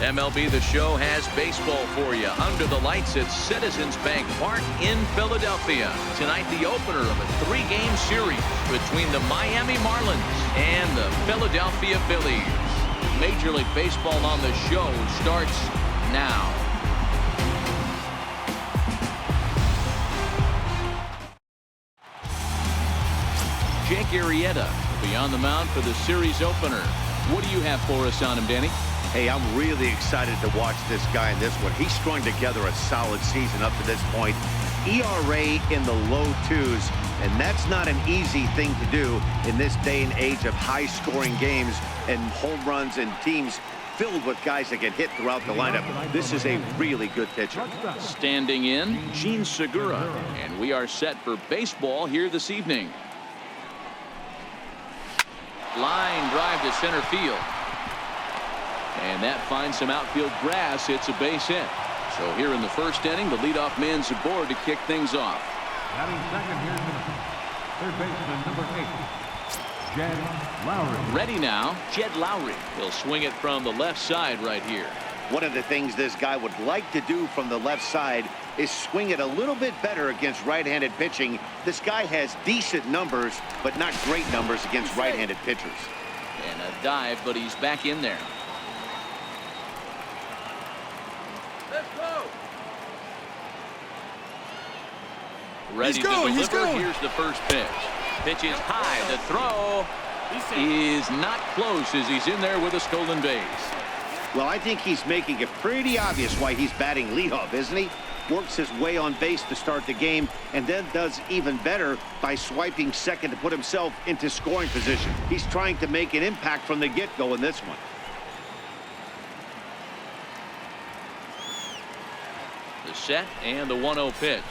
MLB The Show has baseball for you under the lights at Citizens Bank Park in Philadelphia. Tonight, the opener of a 3-game series between the Miami Marlins and the Philadelphia Phillies. Major League Baseball on the Show starts now. Jake Arrieta will be on the mound for the series opener. What do you have for us on him, Danny? Hey, I'm really excited to watch this guy in this one. He's strung together a solid season up to this point. ERA in the low 2s, and that's not an easy thing to do in this day and age of high-scoring games and home runs and teams filled with guys that get hit throughout the lineup. This is a really good pitcher. Standing in, Gene Segura, and we are set for baseball here this evening. Line drive to center field. And that finds some outfield grass. It's a base hit. So here in the first inning, the leadoff man's aboard to kick things off. Batting second, here's third baseman number 8, Jed Lowry. Ready now, Jed Lowry. He'll swing it from the left side right here. One of the things this guy would like to do from the left side is swing it a little bit better against right-handed pitching. This guy has decent numbers, but not great numbers against right-handed pitchers. And a dive, but he's back in there. Let's go. Ready to deliver. Here's the first pitch. Pitch is high. The throw is not close as he's in there with a stolen base. Well, I think he's making it pretty obvious why he's batting leadoff, isn't he? Works his way on base to start the game and then does even better by swiping second to put himself into scoring position. He's trying to make an impact from the get-go in this one. The set and the 1-0 pitch.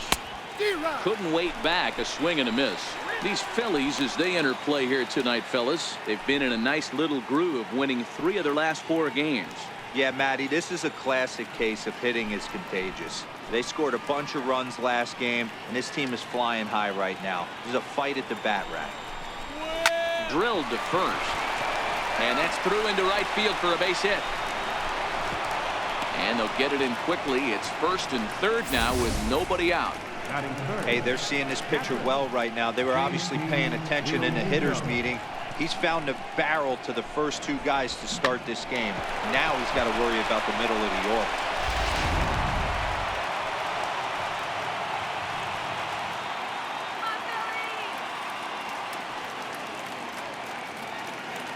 Couldn't wait back. A swing and a miss. These Phillies, as they enter play here tonight, fellas, they've been in a nice little groove, winning 3 of their last 4 games. Yeah, Matty, this is a classic case of hitting is contagious. They scored a bunch of runs last game, and this team is flying high right now. There's a fight at the bat rack. Drilled to first. And that's through into right field for a base hit. And they'll get it in quickly. It's first and third now with nobody out. Hey, they're seeing this pitcher well right now. They were obviously paying attention in the hitters meeting. He's found a barrel to the first 2 guys to start this game. Now he's got to worry about the middle of the order.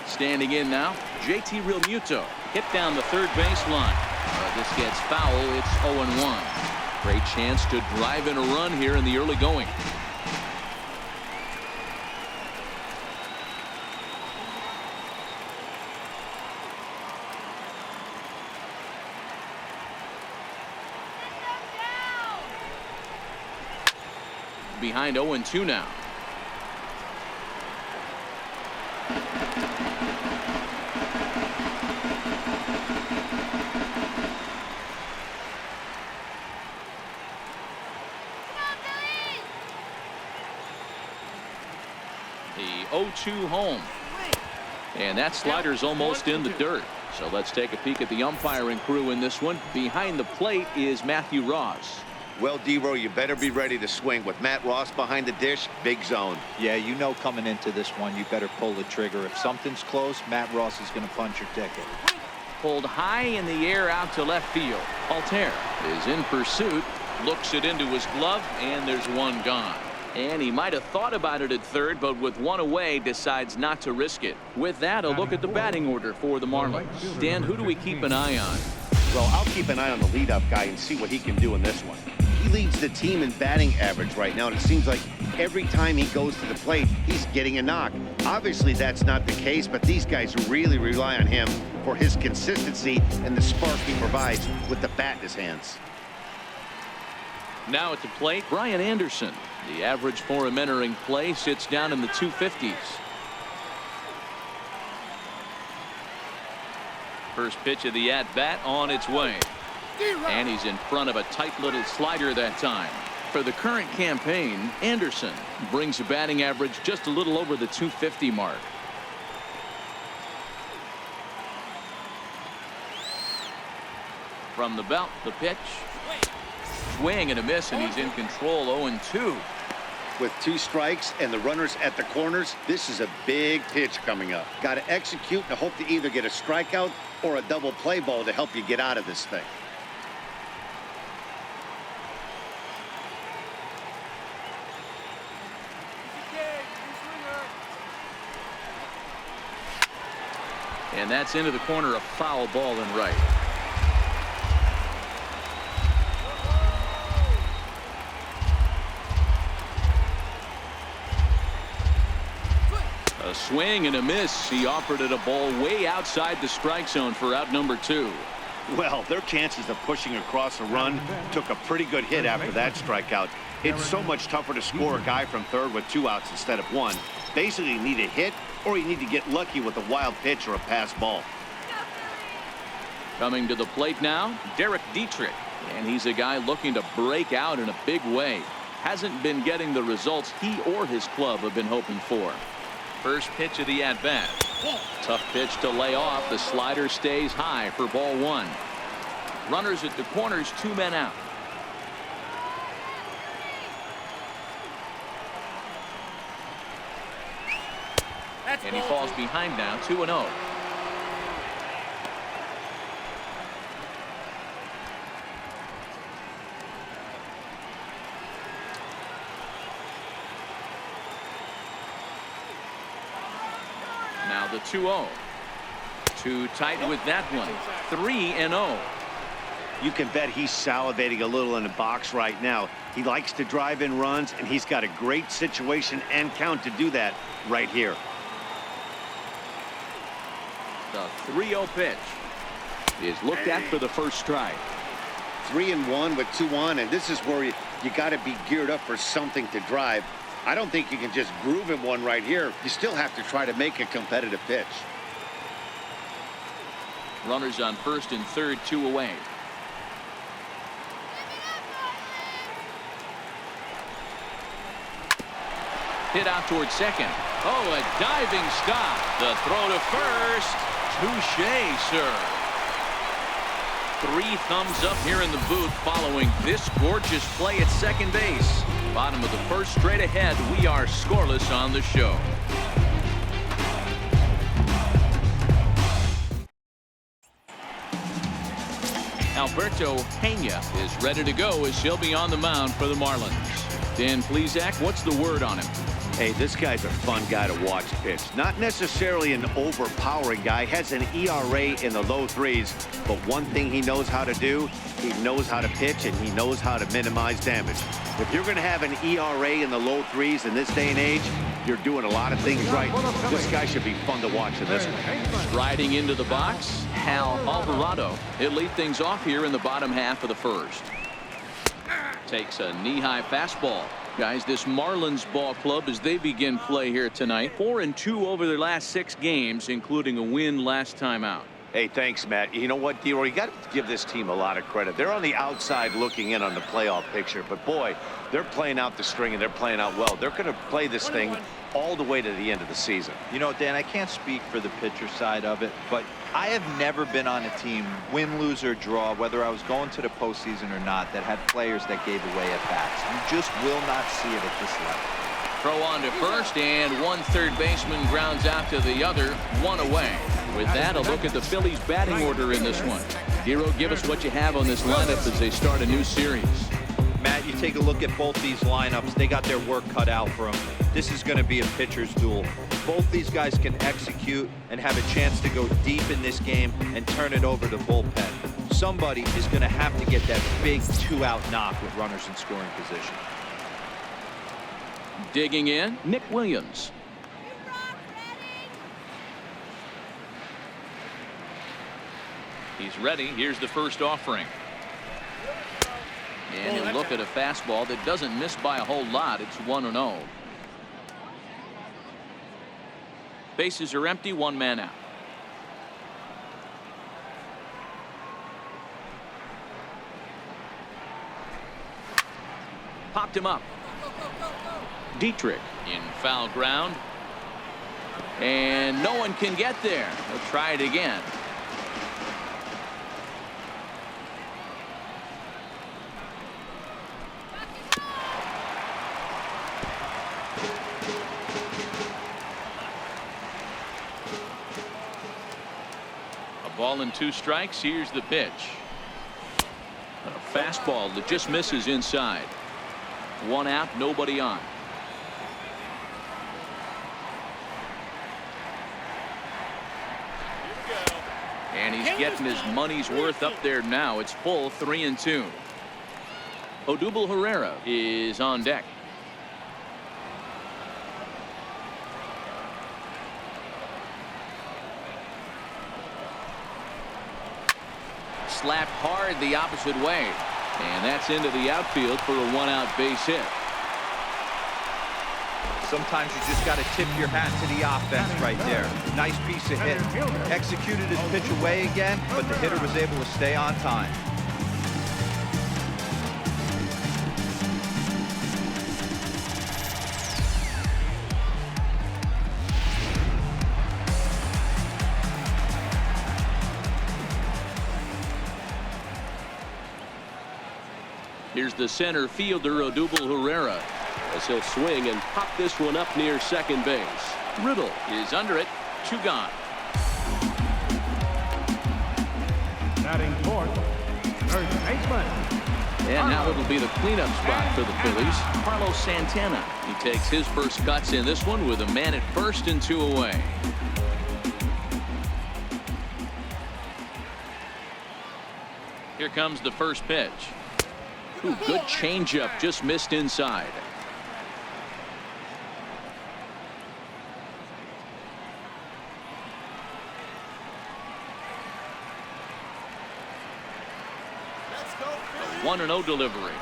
Standing in now, JT Realmuto. Hit down the third baseline. This gets foul. It's 0-1. Great chance to drive in a run here in the early going. Behind 0-2 now. The 0-2 home. And that slider's almost in the dirt. So let's take a peek at the umpiring crew in this one. Behind the plate is Matthew Ross. Well, D-Row, you better be ready to swing. With Matt Ross behind the dish, big zone. Yeah, you know coming into this one, you better pull the trigger. If something's close, Matt Ross is going to punch your ticket. Pulled high in the air out to left field. Altair is in pursuit. Looks it into his glove, and there's one gone. And he might have thought about it at third, but with 1 away, decides not to risk it. With that, a look at the batting order for the Marlins. Dan, who do we keep an eye on? Well, I'll keep an eye on the leadoff guy and see what he can do in this one. He leads the team in batting average right now, and it seems like every time he goes to the plate, he's getting a knock. Obviously, that's not the case, but these guys really rely on him for his consistency and the spark he provides with the bat in his hands. Now at the plate, Brian Anderson. The average for him entering play sits down in the 250s. First pitch of the at-bat on its way. And he's in front of a tight little slider that time. For the current campaign, Anderson brings a batting average just a little over the 250 mark. From the belt, the pitch. Swing and a miss, and he's in control. 0-2. With 2 strikes and the runners at the corners, this is a big pitch coming up. Got to execute and hope to either get a strikeout or a double play ball to help you get out of this thing. And that's into the corner, a foul ball and right. A swing and a miss. He offered it a ball way outside the strike zone for out number 2. Well, their chances of pushing across a run took a pretty good hit after that strikeout. It's so much tougher to score a guy from third with 2 outs instead of 1. Basically, you need a hit or you need to get lucky with a wild pitch or a pass ball. Coming to the plate now, Derek Dietrich. And he's a guy looking to break out in a big way. Hasn't been getting the results he or his club have been hoping for. First pitch of the at-bat. Tough pitch to lay off. The slider stays high for ball 1. Runners at the corners, 2 men out. And he falls behind now, 2-0. Now the 2-0. Too tight with that one. 3-0. You can bet he's salivating a little in the box right now. He likes to drive in runs, and he's got a great situation and count to do that right here. The 3-0 pitch is looked at for the first strike. 3-1 with 2 on, and this is where you got to be geared up for something to drive. I don't think you can just groove him one right here. You still have to try to make a competitive pitch. Runners on first and third, 2 away. Hit out towards second. Oh, a diving stop. The throw to first. Touche, sir. 3 thumbs up here in the booth following this gorgeous play at second base. Bottom of the first, straight ahead. We are scoreless on the show. Alberto Pena is ready to go as he'll be on the mound for the Marlins. Dan Plesac, what's the word on him? Hey, this guy's a fun guy to watch pitch. Not necessarily an overpowering guy. Has an ERA in the low 3s. But one thing he knows how to do, he knows how to pitch and he knows how to minimize damage. If you're going to have an ERA in the low 3s in this day and age, you're doing a lot of things right. This guy should be fun to watch in this one. Riding into the box, Hal Alvarado. He'll lead things off here in the bottom half of the first. Takes a knee-high fastball. Guys, this Marlins ball club, as they begin play here tonight, 4-2 over their last 6 games, including a win last time out. Hey, thanks, Matt. You know what, D-Roy, you got to give this team a lot of credit. They're on the outside looking in on the playoff picture, but boy, they're playing out the string and they're playing out well. They're going to play this thing all the way to the end of the season. You know, Dan, I can't speak for the pitcher side of it, but I have never been on a team, win, lose, or draw, whether I was going to the postseason or not, that had players that gave away at bats. You just will not see it at this level. Throw on to first, and one third baseman grounds out to the other, 1 away. With that, a look at the Phillies batting order in this one. Hero, give us what you have on this lineup as they start a new series. Matt, you take a look at both these lineups. They got their work cut out for them. This is going to be a pitcher's duel. Both these guys can execute and have a chance to go deep in this game and turn it over to bullpen. Somebody is going to have to get that big 2-out knock with runners in scoring position. Digging in, Nick Williams. He's ready. Here's the first offering. And he'll look at a fastball that doesn't miss by a whole lot. It's 1-0. Bases are empty, 1 man out. Popped him up. Dietrich in foul ground. And no one can get there. We'll try it again. Ball and 2 strikes. Here's the pitch. A fastball that just misses inside. 1 out, nobody on. And he's getting his money's worth up there now. It's full 3-2. Odubel Herrera is on deck. Slapped hard the opposite way. And that's into the outfield for a 1-out base hit. Sometimes you just got to tip your hat to the offense right there. Nice piece of hit. Executed his pitch away again, but the hitter was able to stay on time. Here's the center fielder, Odubel Herrera, as he'll swing and pop this one up near second base. Riddle is under it. 2 gone. Batting fourth, third baseman. And now it'll be the cleanup spot for the Phillies. Carlos Santana. He takes his first cuts in this one with a man at first and 2 away. Here comes the first pitch. Ooh, good changeup, just missed inside. A 1-0 delivery.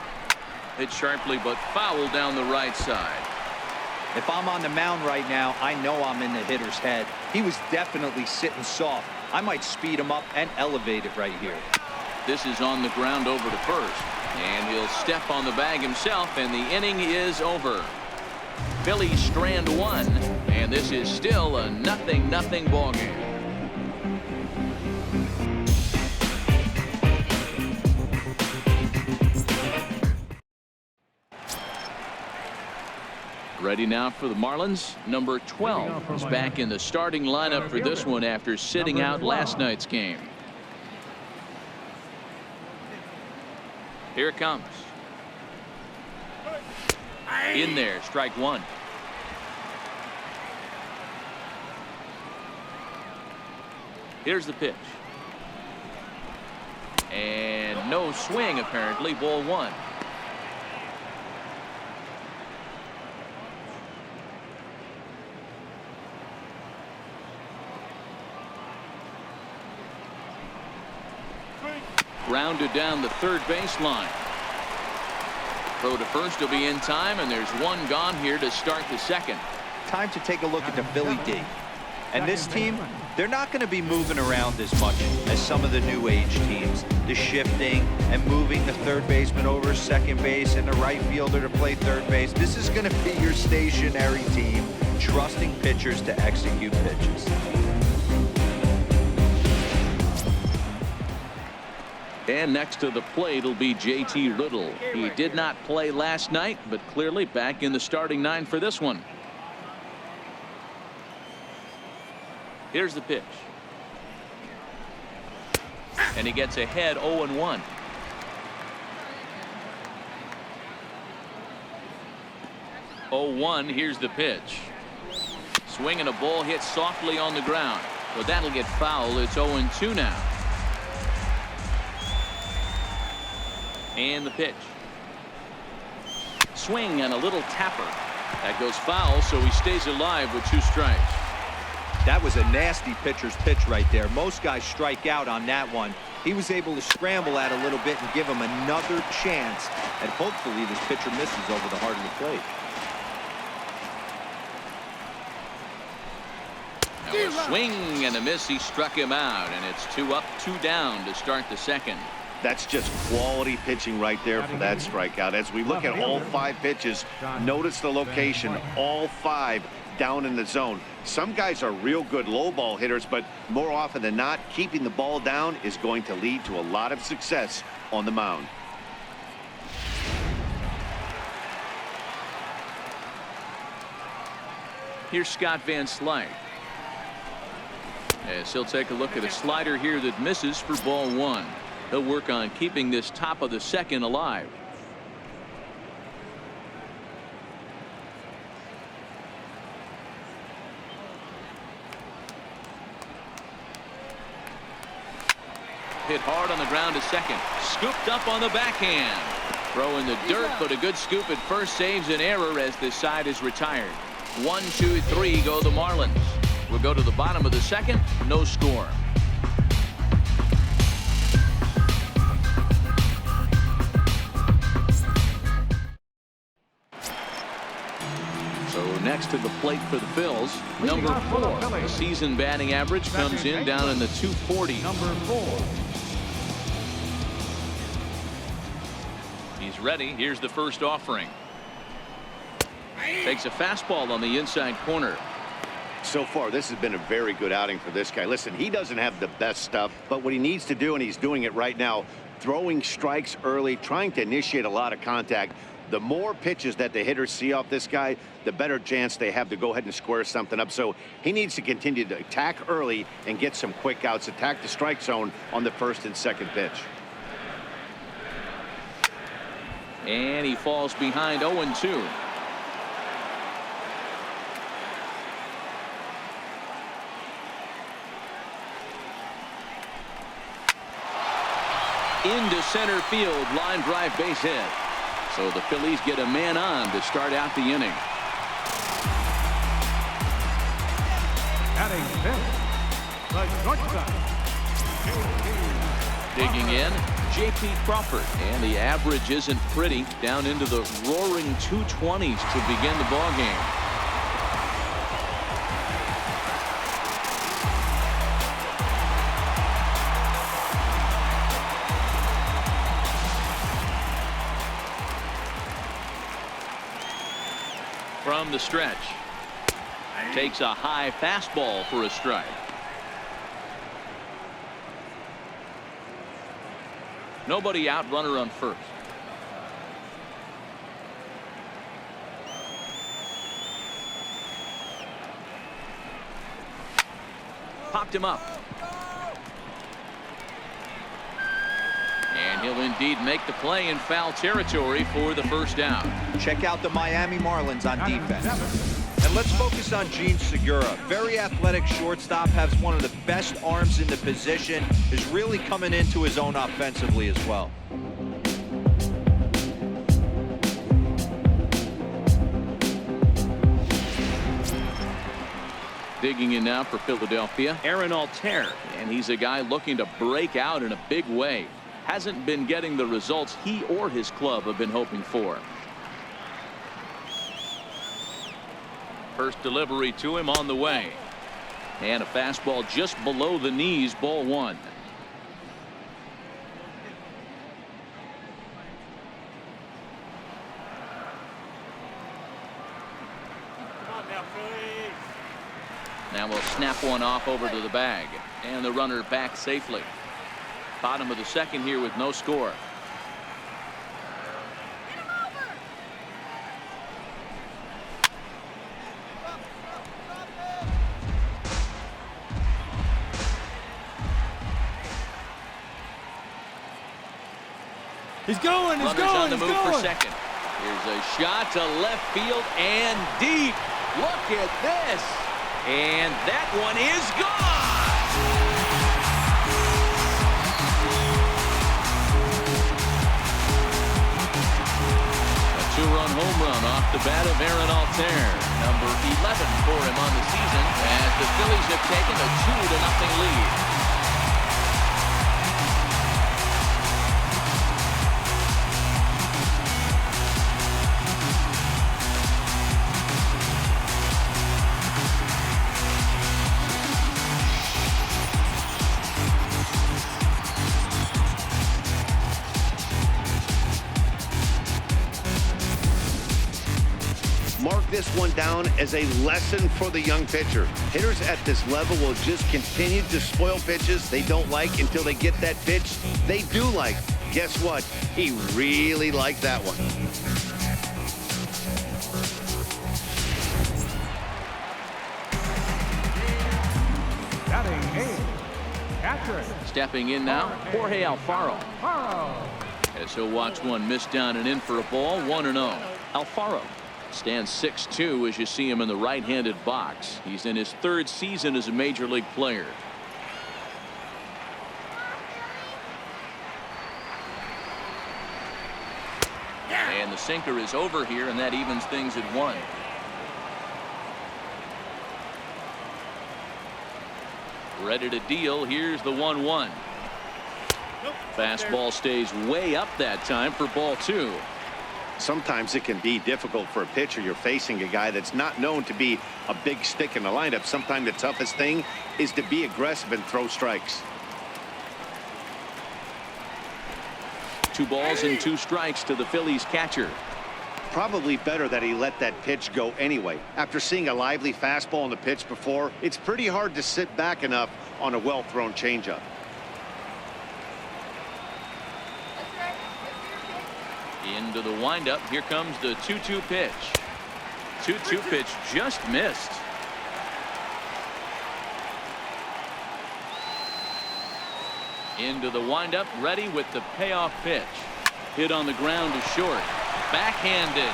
Hit sharply but foul down the right side. If I'm on the mound right now, I know I'm in the hitter's head. He was definitely sitting soft. I might speed him up and elevate it right here. This is on the ground over to first. And he'll step on the bag himself, and the inning is over. Phillies strand 1, and this is still a 0-0 ball game. Ready now for the Marlins. Number 12 is back in the starting lineup for this one after sitting out last night's game. Here it comes. In there, strike 1. Here's the pitch. And no swing, apparently. Ball 1. Grounded down the third baseline. Throw to first will be in time, and there's 1 gone here to start the second. Time to take a look at the Philly D. And this team, they're not going to be moving around as much as some of the new age teams. The shifting and moving the third baseman over second base and the right fielder to play third base. This is going to be your stationary team, trusting pitchers to execute pitches. And next to the plate will be JT Riddle. He did not play last night, but clearly back in the starting 9 for this one. Here's the pitch. And he gets ahead 0-1. Here's the pitch. Swing and a ball hit softly on the ground. But that'll get foul. It's 0-2 now. And the pitch. Swing and a little tapper. That goes foul, so he stays alive with 2 strikes. That was a nasty pitcher's pitch right there. Most guys strike out on that one. He was able to scramble at a little bit and give him another chance. And hopefully this pitcher misses over the heart of the plate. Now a swing and a miss. He struck him out, and it's 2 up, 2 down to start the second. That's just quality pitching right there for that strikeout. As we look at all 5 pitches, notice the location, all 5 down in the zone. Some guys are real good low ball hitters, but more often than not, keeping the ball down is going to lead to a lot of success on the mound. Here's Scott Van Slyke. As he'll take a look at a slider here that misses for ball one. He'll work on keeping this top of the second alive. Hit hard on the ground to second. Scooped up on the backhand. Throw in the dirt, but a good scoop at first saves an error as this side is retired. 1, 2, 3 go the Marlins. We'll go to the bottom of the second. No score. So next to the plate for the Phils, number 4. The season batting average comes in down in the 240. Number 4. He's ready. Here's the first offering. Takes a fastball on the inside corner. So far, this has been a very good outing for this guy. Listen, he doesn't have the best stuff, but what he needs to do, and he's doing it right now, throwing strikes early, trying to initiate a lot of contact. The more pitches that the hitters see off this guy, the better chance they have to go ahead and square something up. So he needs to continue to attack early and get some quick outs, attack the strike zone on the first and second pitch. And he falls behind 0-2. Into center field, line drive base hit. So the Phillies get a man on to start out the inning. Batting fifth, the shortstop. Digging in, J.P. Crawford. And the average isn't pretty, down into the roaring 220s to begin the ball game. From the stretch, takes a high fastball for a strike. Nobody out, runner on first. Popped him up. And he'll indeed make the play in foul territory for the first down. Check out the Miami Marlins on defense. And let's focus on Gene Segura. Very athletic shortstop, has one of the best arms in the position, is really coming into his own offensively as well. Digging in now for Philadelphia, Aaron Altair. And he's a guy looking to break out in a big way. Hasn't been getting the results he or his club have been hoping for. First delivery to him on the way. And a fastball just below the knees, ball one. Now we'll snap one off over to the bag. And the runner back safely. Bottom of the second here with no score. He's going, he's Runners going, on the he's move going. for second. Here's a shot to left field and deep. Look at this. And that one is gone. A two-run home run off the bat of Aaron Altair. Number 11 for him on the season as the Phillies have taken a 2-0 lead. Mark this one down as a lesson for the young pitcher. Hitters at this level will just continue to spoil pitches they don't like until they get that pitch they do like. Guess what? He really liked that one. Batting eighth, catcher. Stepping in now, Jorge Alfaro. Alfaro. As he'll watch one miss down and in for a ball, 1-0. Alfaro stands 6'2" as you see him in the right-handed box. He's in his third season as a major league player. And the sinker is over here, and that evens things at 1. Ready to deal. Here's the 1-1. Fastball stays way up that time for ball 2. Sometimes it can be difficult for a pitcher. You're facing a guy that's not known to be a big stick in the lineup. Sometimes the toughest thing is to be aggressive and throw strikes. 2 balls and 2 strikes to the Phillies catcher. Probably better that he let that pitch go anyway. After seeing a lively fastball on the pitch before, it's pretty hard to sit back enough on a well-thrown changeup. Into the windup. Here comes the 2-2 pitch. 2-2 pitch just missed. Into the windup, ready with the payoff pitch. Hit on the ground to short. Backhanded.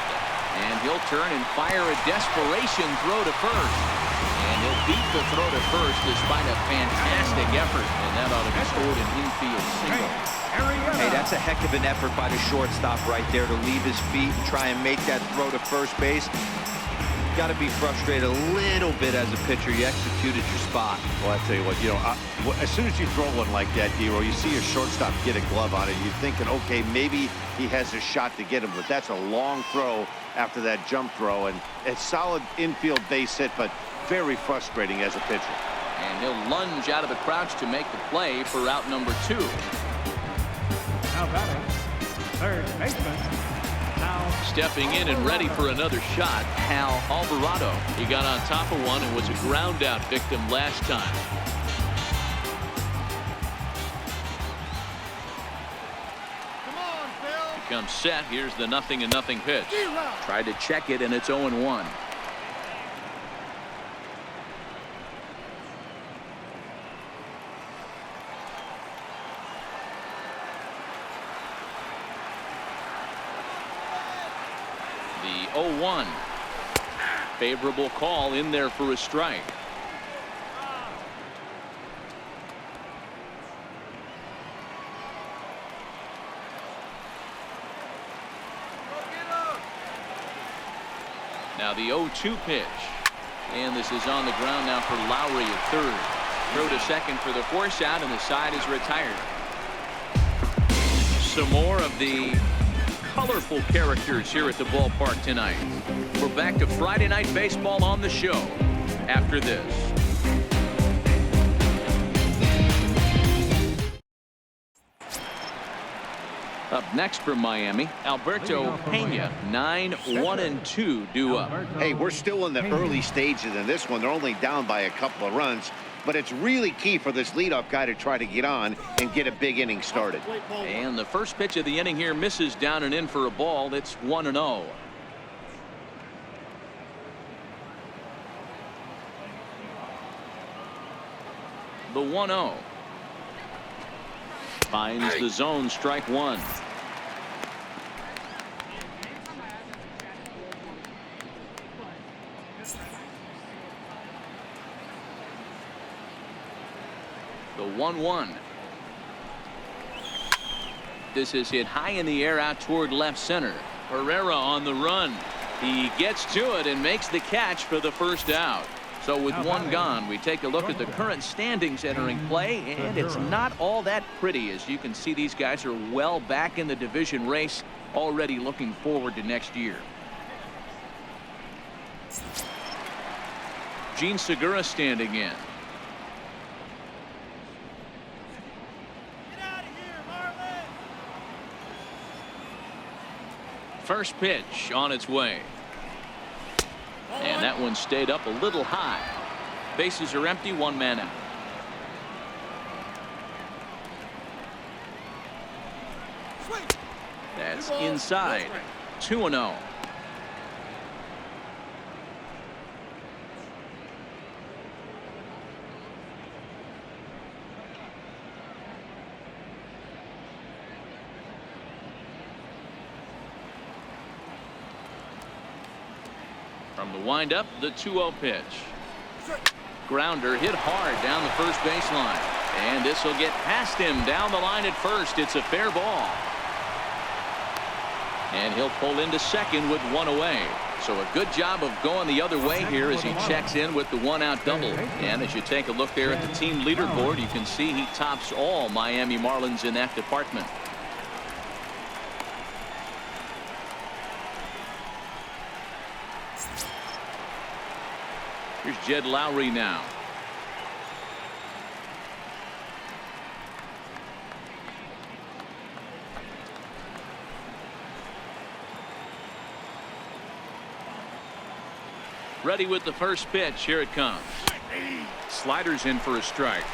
And he'll turn and fire a desperation throw to first. And he'll beat the throw to first despite a fantastic effort. And that ought to be scored an infield single. Hey, that's a heck of an effort by the shortstop right there to leave his feet and try and make that throw to first base. Got to be frustrated a little bit as a pitcher. You executed your spot. Well, I tell you what, as soon as you throw one like that, Dero, you see your shortstop get a glove on it. You're thinking, okay, maybe he has a shot to get him, but that's a long throw after that jump throw, and a solid infield base hit, but very frustrating as a pitcher. And he'll lunge out of the crouch to make the play for out number 2. Now batting, third baseman. Now Stepping in and ready for another shot, Hal Alvarado. He got on top of one and was a ground out victim last time. Comes set. Here's the 0-0 pitch. Tried to check it, and it's 0-1. The 0-1. Favorable call in there for a strike. Now the 0-2 pitch. And this is on the ground now for Lowry at third. Throw to second for the force out, and the side is retired. Some more of the colorful characters here at the ballpark tonight. We're back to Friday Night Baseball on the show after this. Up next from Miami, Alberto Pena, 9-1-2 due up. Hey, we're still in the early stages in this one. They're only down by a couple of runs, but it's really key for this leadoff guy to try to get on and get a big inning started. And the first pitch of the inning here misses down and in for a ball. It's 1-0. The 1-0. Finds the zone, strike one. The 1-1. This is hit high in the air out toward left center. Herrera on the run. He gets to it and makes the catch for the first out. So with one gone, we take a look at the current standings entering play, and it's not all that pretty. As you can see, these guys are well back in the division race, already looking forward to next year. Gene Segura standing in. First pitch on its way. And that one stayed up a little high. Bases are empty, one man out. That's inside. 2-0. From the windup, the 2-0 pitch. Grounder hit hard down the first baseline. And this will get past him down the line at first. It's a fair ball. And he'll pull into second with one away. So a good job of going the other way here as he checks in with the 1-out double. And as you take a look there at the team leaderboard, you can see he tops all Miami Marlins in that department. Here's Jed Lowry now. Ready with the first pitch. Here it comes. Sliders in for a strike.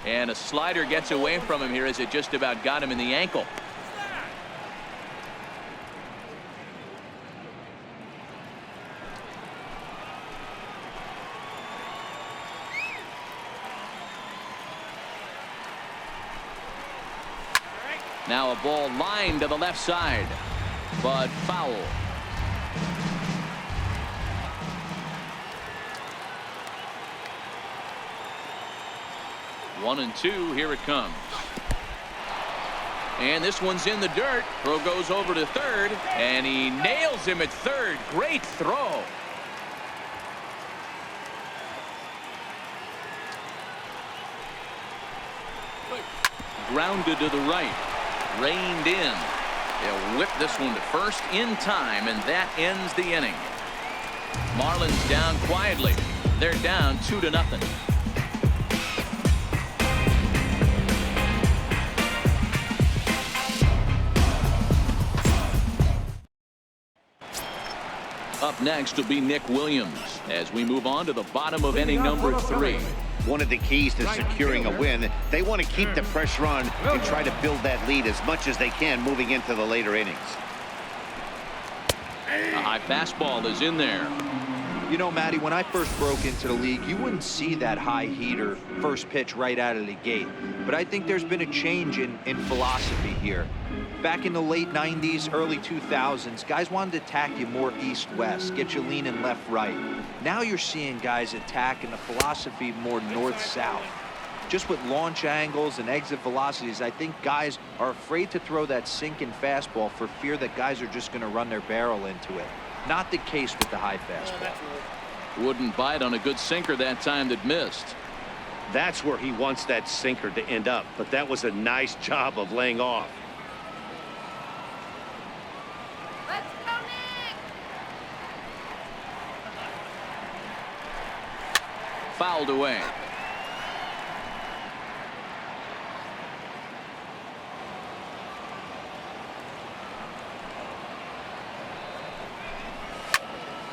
And a slider gets away from him here as it just about got him in the ankle. Now a ball lined to the left side, but foul. One and two. Here it comes. And this one's in the dirt. Throw goes over to third, and he nails him at third. Great throw. Grounded to the right. Reined in. They'll whip this one to first in time, and that ends the inning. Marlins down quietly. They're down 2-0. Up next will be Nick Williams as we move on to the bottom of inning number 3. One of the keys to securing a win, they want to keep the pressure on and try to build that lead as much as they can moving into the later innings. A high fastball is in there. You know, Matty, when I first broke into the league, you wouldn't see that high heater first pitch right out of the gate. But I think there's been a change in philosophy here. Back in the late 90s, early 2000s, guys wanted to attack you more east-west, get you leaning left-right. Now you're seeing guys attack in the philosophy more north-south. Just with launch angles and exit velocities, I think guys are afraid to throw that sinking fastball for fear that guys are just going to run their barrel into it. Not the case with the high fastball. Wouldn't bite on a good sinker that time that missed. That's where he wants that sinker to end up, but that was a nice job of laying off. Let's go, Nick! Fouled away.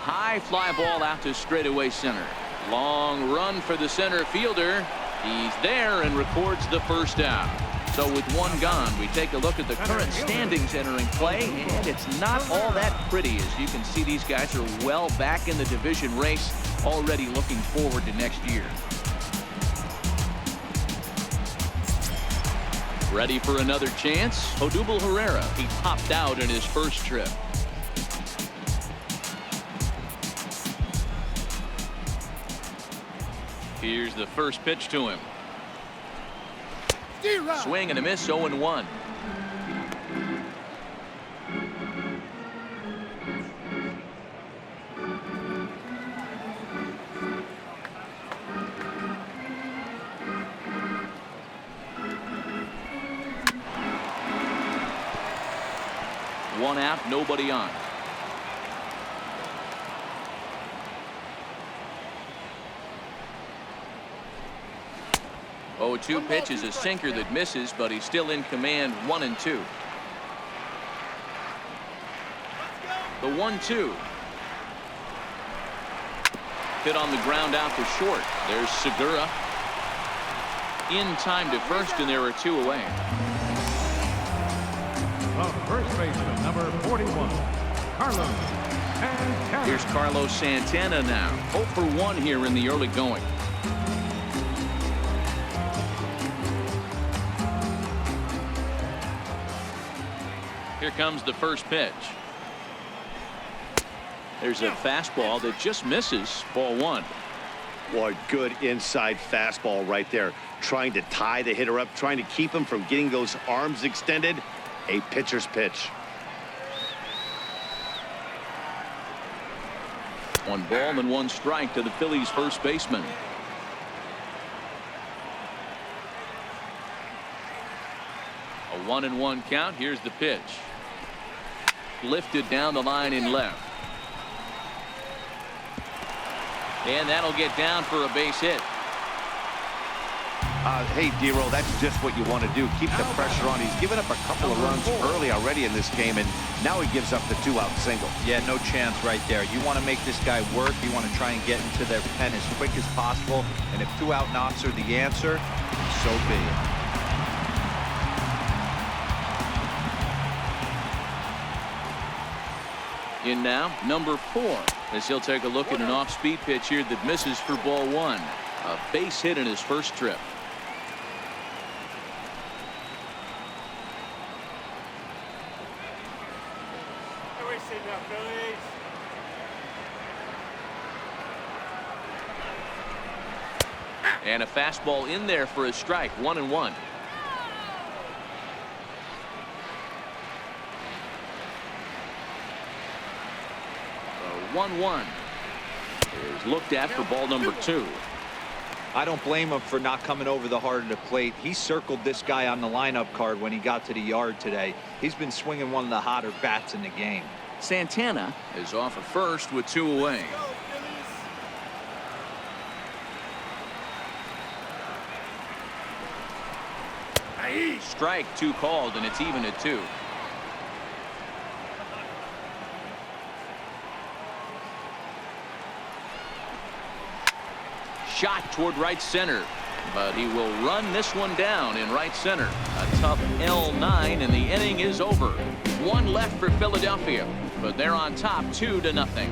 High fly ball out to straightaway center. Long run for the center fielder. He's there and records the first out. So with one gone, we take a look at the current standings entering play, and it's not all that pretty. As you can see, these guys are well back in the division race, already looking forward to next year. Ready for another chance? Odubel Herrera, he popped out in his first trip. Here's the first pitch to him. Swing and a miss, 0-1. One out, nobody on. 0-2 pitch is a sinker that misses, but he's still in command. 1-2. The 1-2. Hit on the ground out to short. There's Segura. In time to first, and there are 2 away. The first baseman, number 41, Carlos Santana. Here's Carlos Santana now. 0 for 1 here in the early going. Here comes the first pitch. There's a fastball that just misses. Ball 1. Boy, good inside fastball right there. Trying to tie the hitter up, trying to keep him from getting those arms extended. A pitcher's pitch. 1 ball and 1 strike to the Phillies first baseman. A 1-1 count. Here's the pitch. Lifted down the line in left. And that'll get down for a base hit. Hey, D-Roll, that's just what you want to do. Keep the pressure on. He's given up a couple of runs early already in this game, and now he gives up the 2-out single. Yeah, no chance right there. You want to make this guy work. You want to try and get into their pen as quick as possible. And if 2-out knocks are the answer, so be it. In now, number 4, as he'll take a look at an off-speed pitch here that misses for ball 1. A base hit in his first trip. And a fastball in there for a strike. 1-1. 1-1 is looked at for ball number 2. I don't blame him for not coming over the heart of the plate. He circled this guy on the lineup card when he got to the yard today. He's been swinging one of the hotter bats in the game. Santana is off at first with 2 away. Strike 2 called, and it's even at 2. Shot toward right center, but he will run this one down in right center. A tough L9, and the inning is over. 1 left for Philadelphia, but they're on top 2-0.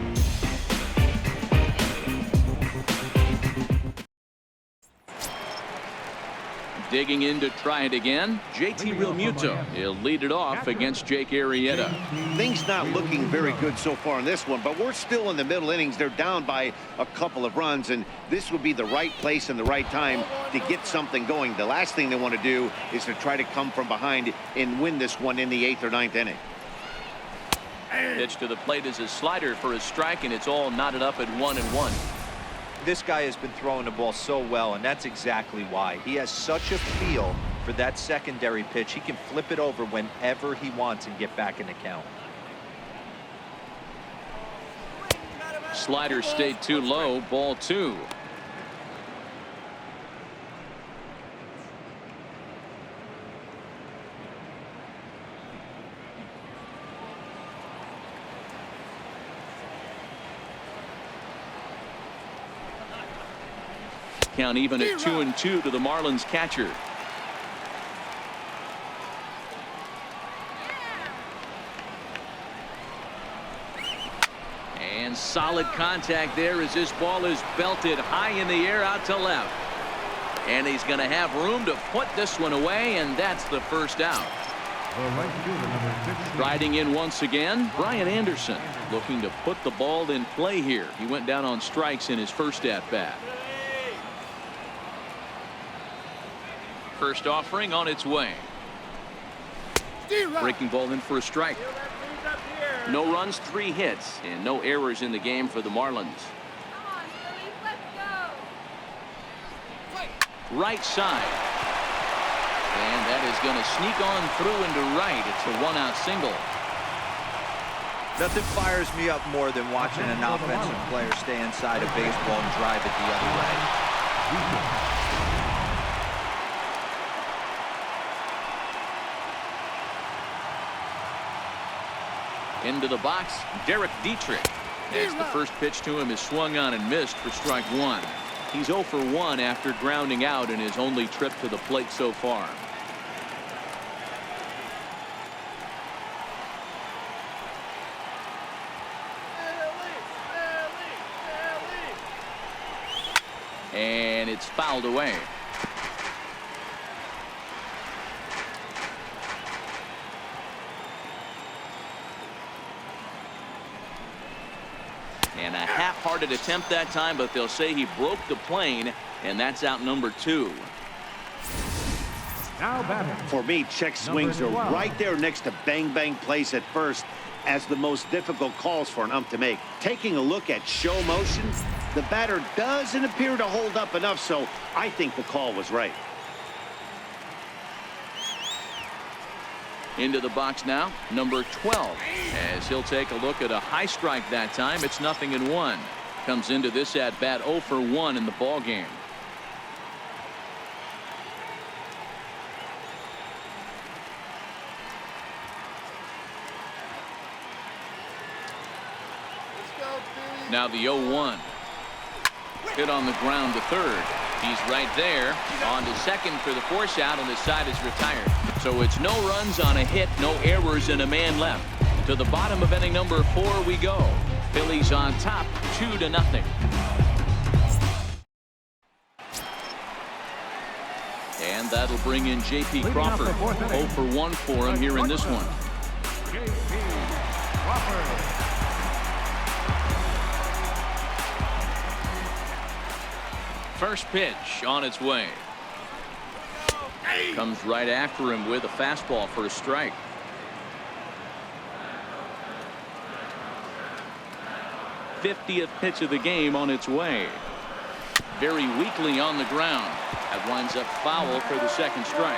Digging in to try it again, JT Realmuto. He'll lead it off against Jake Arrieta. Things not looking very good so far in this one, but we're still in the middle innings. They're down by a couple of runs, and this would be the right place and the right time to get something going. The last thing they want to do is to try to come from behind and win this one in the 8th or 9th inning. Pitch to the plate is a slider for a strike, and it's all knotted up at 1-1. This guy has been throwing the ball so well, and that's exactly why. He has such a feel for that secondary pitch. He can flip it over whenever he wants and get back in the count. Slider stayed too low. Ball 2. Count even at 2-2 to the Marlins catcher. And solid contact there as this ball is belted high in the air out to left. And he's going to have room to put this one away, and that's the first out. Riding in once again, Brian Anderson, looking to put the ball in play here. He went down on strikes in his first at-bat. First offering on its way. Breaking ball in for a strike. No runs, 3 hits, and no errors in the game for the Marlins. Come on, Phillies, let's go. Right side. And that is going to sneak on through into right. It's a 1-out single. Nothing fires me up more than watching an offensive player stay inside of baseball and drive it the other way. Into the box, Derek Dietrich. As the first pitch to him is swung on and missed for strike 1. He's 0 for 1 after grounding out in his only trip to the plate so far. And it's fouled away. And a half-hearted attempt that time, but they'll say he broke the plane, and that's out number 2. Now batting. For me, check swings are right there next to bang-bang plays at first as the most difficult calls for an ump to make. Taking a look at show motion, the batter doesn't appear to hold up enough, so I think the call was right. Into the box now, number 12, as he'll take a look at a high strike that time. It's 0-1. Comes into this at bat 0 for 1 in the ball game. Now the 0-1. Hit on the ground to third. He's right there. On to second for the force out, and the side is retired. So it's no runs on a hit, no errors, and a man left. To the bottom of inning number 4 we go. Phillies on top, 2-0. And that'll bring in J.P. Crawford. 0 for 1 for him here in this one. J.P. Crawford. First pitch on its way. Comes right after him with a fastball for a strike. '50th pitch of the game on its way. Very weakly on the ground. That winds up foul for the second strike.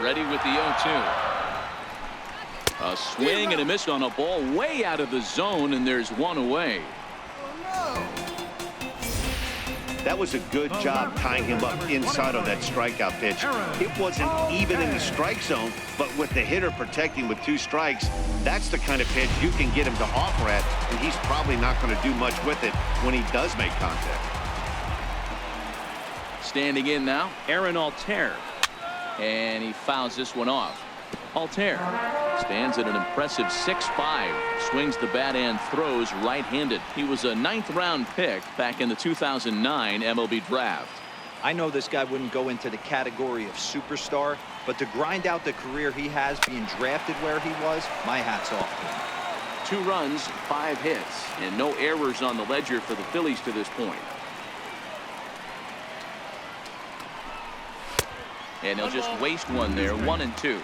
Ready with the 0-2. A swing and a miss on a ball way out of the zone, and there's one away. That was a good job tying him up inside of that strikeout pitch. It wasn't even in the strike zone, but with the hitter protecting with 2 strikes, that's the kind of pitch you can get him to offer at, and he's probably not going to do much with it when he does make contact. Standing in now, Aaron Altair. And he fouls this one off. Altair stands at an impressive 6'5", swings the bat and throws right-handed. He was a 9th-round pick back in the 2009 MLB draft. I know this guy wouldn't go into the category of superstar, but to grind out the career he has being drafted where he was, my hat's off to him. 2 runs, 5 hits, and no errors on the ledger for the Phillies to this point. And they'll just waste one there, 1-2.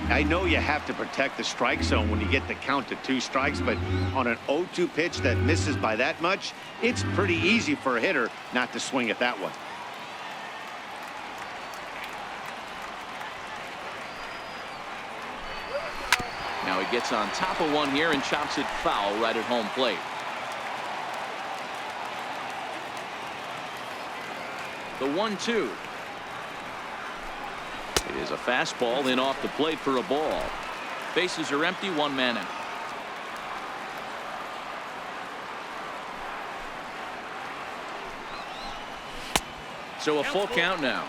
I know you have to protect the strike zone when you get the count to 2 strikes, but on an 0-2 pitch that misses by that much, it's pretty easy for a hitter not to swing at that one. Now he gets on top of one here and chops it foul right at home plate. The 1-2. It is a fastball in off the plate for a ball. Bases are empty, 1 man out. So a full count now.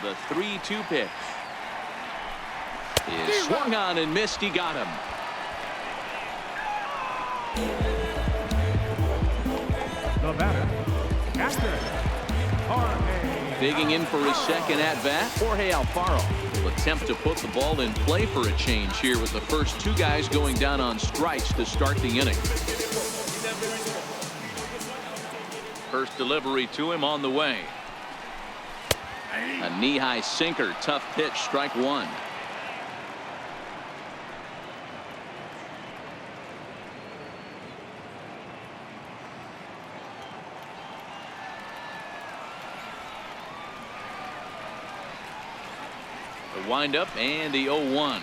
The 3-2 pitch is swung on and missed. He got him. The batter, catcher, Jorge. Digging in for his second at-bat, Jorge Alfaro will attempt to put the ball in play for a change here with the first 2 guys going down on strikes to start the inning. First delivery to him on the way. A knee-high sinker, tough pitch, strike 1. The windup and the 0-1.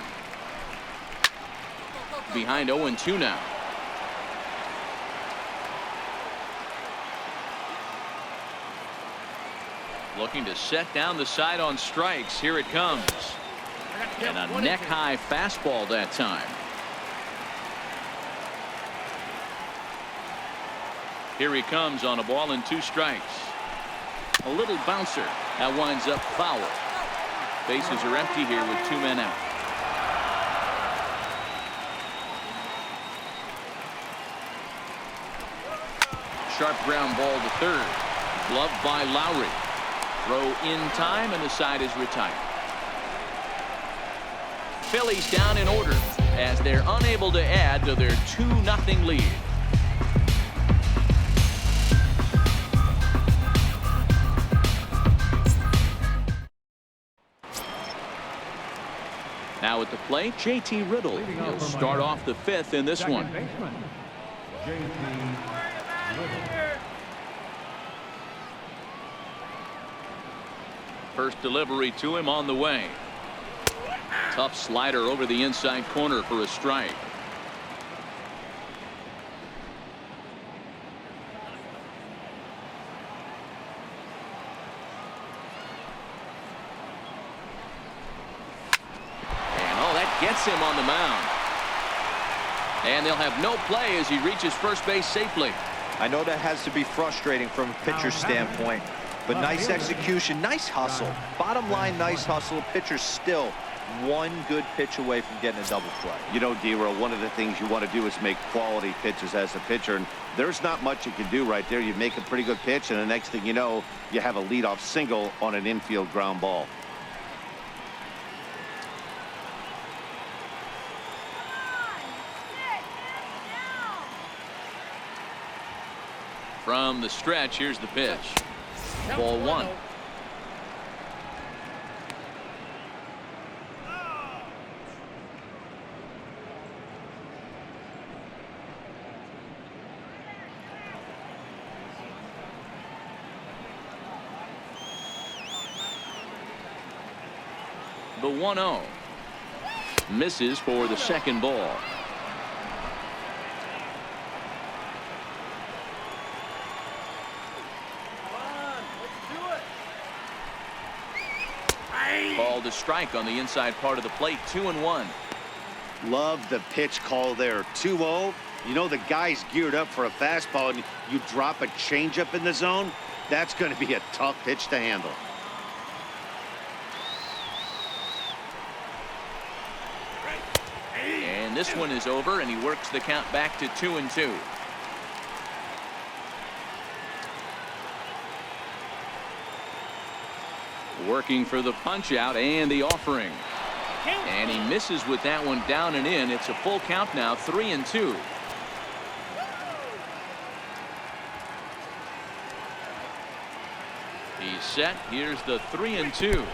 Behind 0-2 now. Looking to set down the side on strikes. Here it comes. And a neck-high fastball that time. Here he comes on a ball and 2 strikes. A little bouncer. That winds up foul. Bases are empty here with 2 men out. Sharp ground ball to third. Gloved by Lowry. Throw in time, and the side is retired. Phillies down in order as they're unable to add to their 2-0 lead. Now at the plate, JT Riddle. He'll start off the 5th in this one. First delivery to him on the way. Tough slider over the inside corner for a strike. Gets him on the mound. And they'll have no play as he reaches first base safely. I know that has to be frustrating from a pitcher's standpoint, but nice execution, nice hustle. Bottom line, nice hustle. Pitcher's still one good pitch away from getting a double play. You know, D-Roll, one of the things you want to do is make quality pitches as a pitcher, and there's not much you can do right there. You make a pretty good pitch, and the next thing you know, you have a leadoff single on an infield ground ball. From the stretch, here's the pitch. Ball 1. The 1-0. Misses for the second ball. Called a strike on the inside part of the plate. 2-1. Love the pitch call there. 2-0. You know the guy's geared up for a fastball, and you drop a changeup in the zone. That's going to be a tough pitch to handle. And this one is over, and he works the count back to 2-2. Working for the punch out and the offering. And he misses with that one down and in. It's a full count now, 3-2. He's set. Here's the 3-2.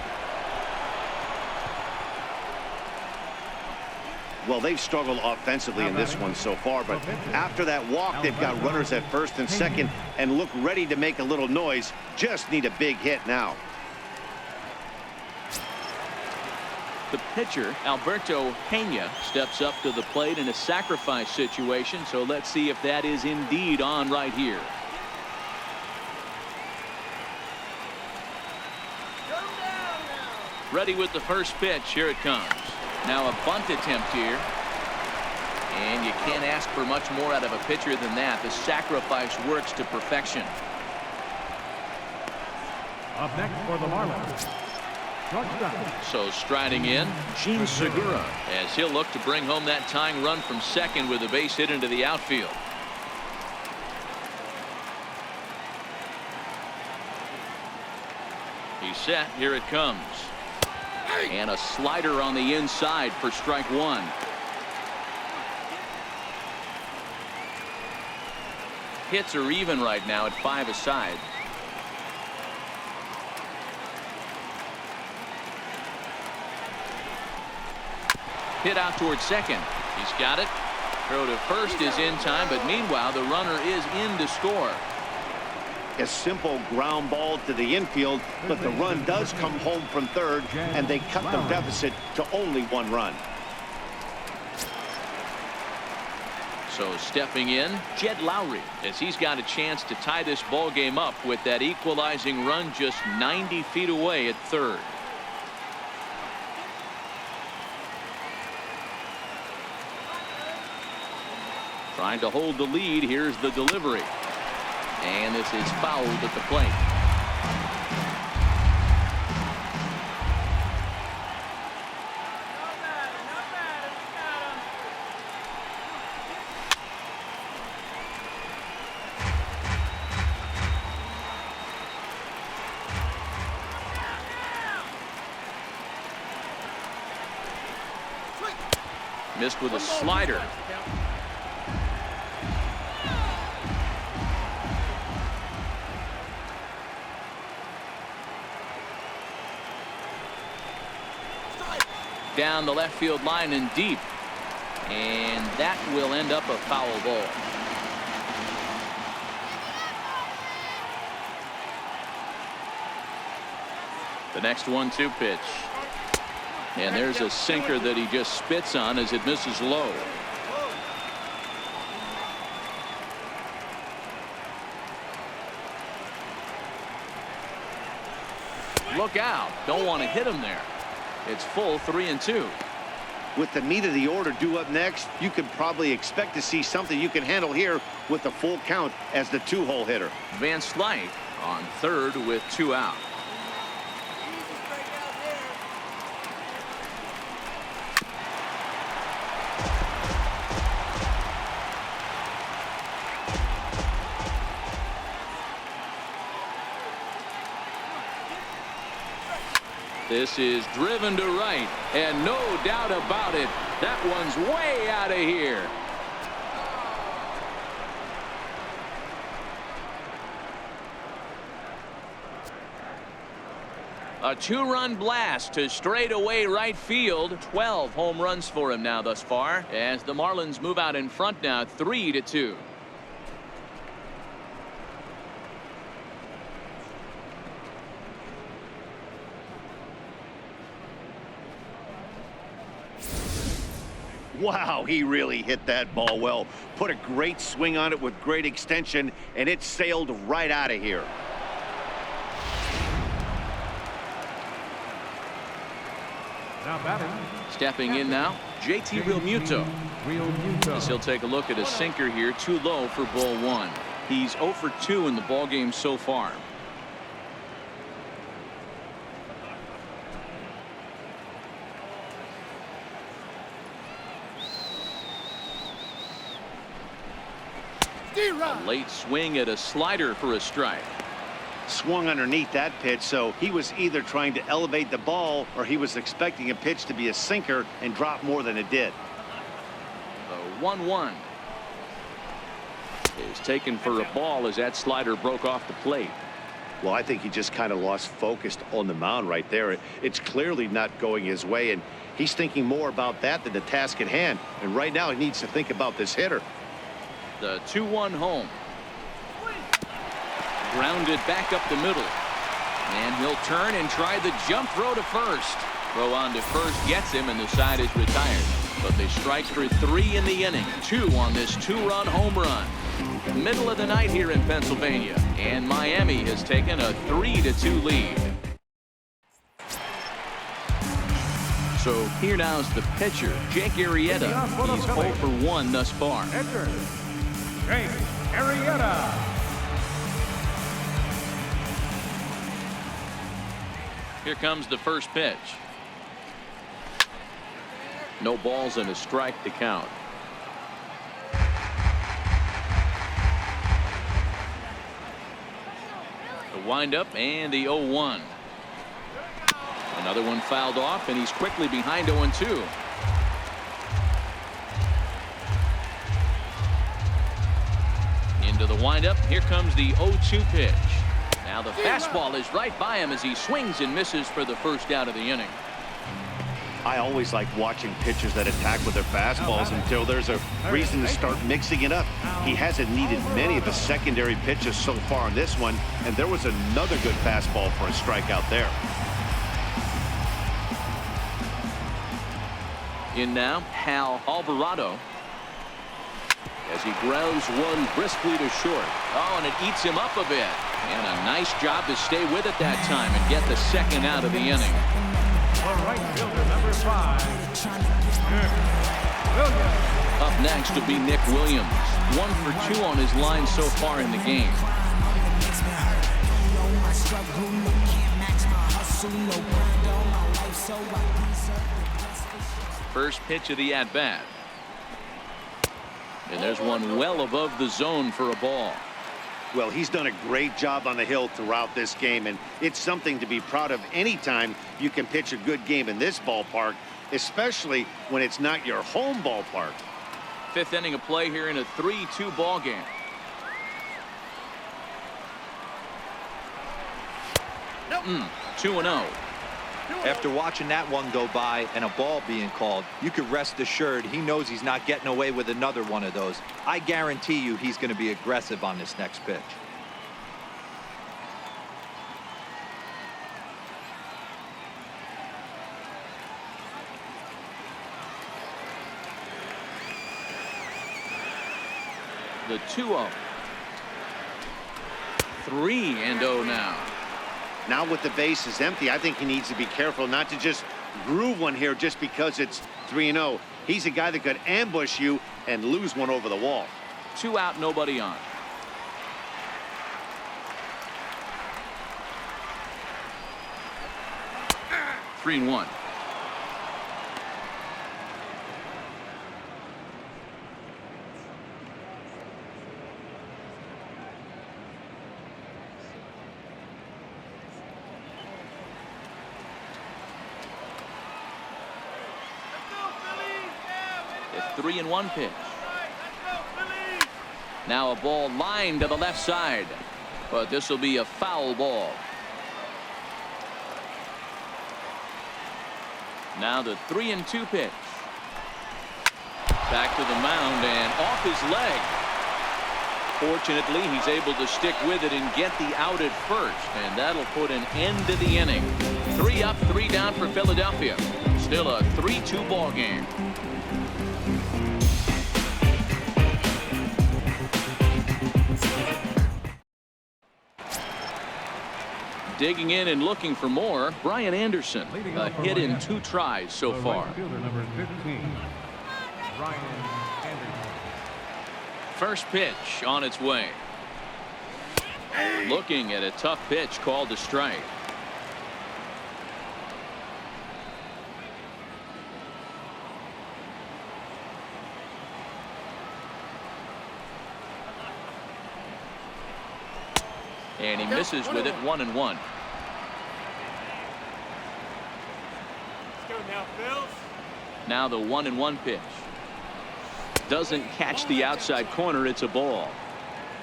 Well, they've struggled offensively in this one so far, but after that walk, they've got runners at first and second and look ready to make a little noise. Just need a big hit now. The pitcher, Alberto Pena, steps up to the plate in a sacrifice situation, so let's see if that is indeed on right here. Ready with the first pitch. Here it comes. Now a bunt attempt here. And you can't ask for much more out of a pitcher than that. The sacrifice works to perfection. Up next for the Marlins. So striding in, Gene Segura, as he'll look to bring home that tying run from second with a base hit into the outfield. He's set. Here it comes. And a slider on the inside for strike 1. Hits are even right now at 5 aside. Hit out towards second. He's got it. Throw to first is in time, but meanwhile the runner is in to score. A simple ground ball to the infield, but the run does come home from third, and they cut the deficit to only 1 run. So stepping in, Jed Lowry, as he's got a chance to tie this ball game up with that equalizing run just 90 feet away at third. Trying to hold the lead. Here's the delivery. And this is fouled at the plate. Missed with a slider. Down the left field line and deep. And that will end up a foul ball. The next 1-2 pitch. And there's a sinker that he just spits on as it misses low. Look out. Don't want to hit him there. It's full 3-2. With the meat of the order due up next, you could probably expect to see something you can handle here with the full count as the 2-hole hitter. Van Slyke on third with 2 out. This is driven to right, and no doubt about it, that one's way out of here. A 2-run blast to straightaway right field. 12 home runs for him now thus far, as the Marlins move out in front now 3-2. Wow, he really hit that ball well. Put a great swing on it with great extension, and it sailed right out of here. Now batting. Stepping in now, JT Realmuto. As he'll take a look at a sinker here, too low for ball 1. He's 0 for 2 in the ballgame so far. A late swing at a slider for a strike. Swung underneath that pitch, so he was either trying to elevate the ball or he was expecting a pitch to be a sinker and drop more than it did. The 1-1 is taken for a ball as that slider broke off the plate. Well, I think he just kind of lost focus on the mound right there. It's clearly not going his way, and he's thinking more about that than the task at hand. And right now he needs to think about this hitter. The 2-1 home. Grounded back up the middle. And he'll turn and try the jump throw to first. Throw on to first gets him, and the side is retired. But they strike for 3 in the inning. 2 on this 2-run home run. Middle of the night here in Pennsylvania. And Miami has taken a 3-2 lead. So here now's the pitcher, Jake Arrieta. He's 0 for 1 thus far. Enter Jake Arrieta. Here comes the first pitch. No balls and a strike to count. The windup and the 0-1. Another one fouled off, and he's quickly behind 0-2. Into the windup. Here comes the 0-2 pitch. Now the fastball is right by him as he swings and misses for the first out of the inning. I always like watching pitchers that attack with their fastballs until there's a reason to start mixing it up. He hasn't needed many of the secondary pitches so far on this one, and there was another good fastball for a strikeout there. In now, Hal Alvarado. As he grounds one briskly to short. Oh, and it eats him up a bit. And a nice job to stay with it that time and get the second out of the inning. The right fielder, number 5, Nick Williams. Up next will be Nick Williams. 1 for 2 on his line so far in the game. First pitch of the at-bat. And there's one well above the zone for a ball. Well, he's done a great job on the hill throughout this game, and it's something to be proud of anytime you can pitch a good game in this ballpark. especially when it's not your home ballpark. Fifth inning of play here in a 3-2 ball game. Nope. 2-0. After watching that one go by and a ball being called, you could rest assured he knows he's not getting away with another one of those. I guarantee you he's going to be aggressive on this next pitch. The 2-0. 3-0 now. Now with the bases empty, I think he needs to be careful not to just groove one here just because it's 3-0. He's a guy that could ambush you and lose one over the wall. 2 out, nobody on. Three and 1. A 3-1 pitch. Now a ball lined to the left side, but this will be a foul ball. Now the 3-2 pitch. Back to the mound and off his leg. Fortunately, he's able to stick with it and get the out at first, and that'll put an end to the inning. 3 up, 3 down for Philadelphia. Still a 3-2 ball game. Digging in and looking for more, Brian Anderson. A hit in 2 tries so far. Right fielder number 15, Brian Anderson. First pitch on its way. Looking at a tough pitch called a strike. And he misses with it. 1-1. Let's go now, Phils. Now the 1-1 pitch. Doesn't catch the outside corner. It's a ball.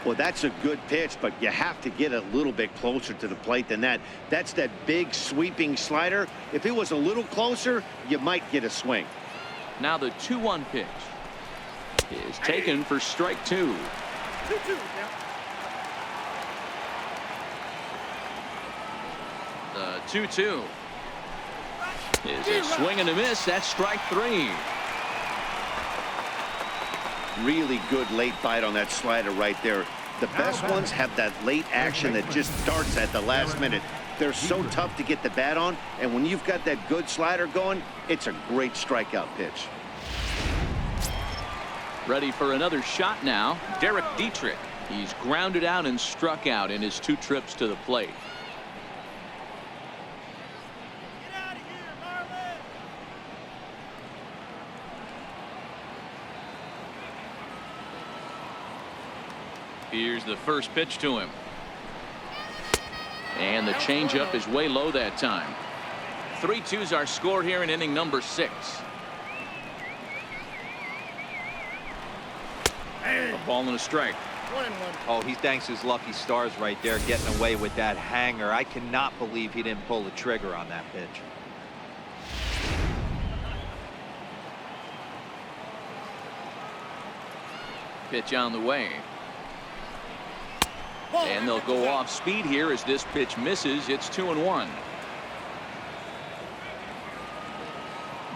Well, that's a good pitch, but you have to get a little bit closer to the plate than that. That's that big sweeping slider. If it was a little closer, you might get a swing. Now the 2-1 pitch is taken for strike 2. 2-2. The 2-2 is a swing and a miss. That's strike 3. Really good late bite on that slider right there. The best ones have that late action that just starts at the last minute. They're so tough to get the bat on, and when you've got that good slider going, it's a great strikeout pitch. Ready for another shot now. Derek Dietrich. He's grounded out and struck out in his 2 trips to the plate. Get out of here, Marlins! Here's the first pitch to him. And the changeup is way low that time. 3-2's our score here in inning number 6. A ball and a strike. 1-1. Oh, he thanks his lucky stars right there, getting away with that hanger. I cannot believe he didn't pull the trigger on that pitch. Pitch on the way. And they'll go off speed here as this pitch misses. It's 2-1.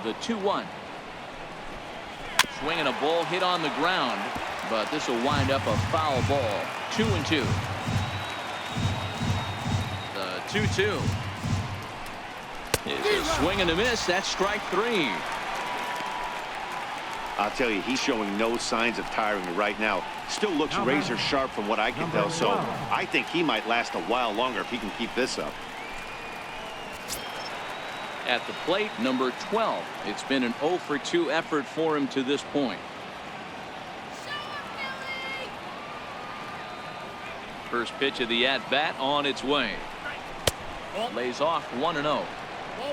The 2-1. Swinging a ball hit on the ground, but this will wind up a foul ball. 2-2. The 2-2 is a swing and a miss. That's strike 3. I'll tell you, he's showing no signs of tiring right now. Still looks razor sharp from what I can tell, so I think he might last a while longer if he can keep this up. At the plate, number 12. It's been an 0 for 2 effort for him to this point. First pitch of the at-bat on its way. Lays off 1-0.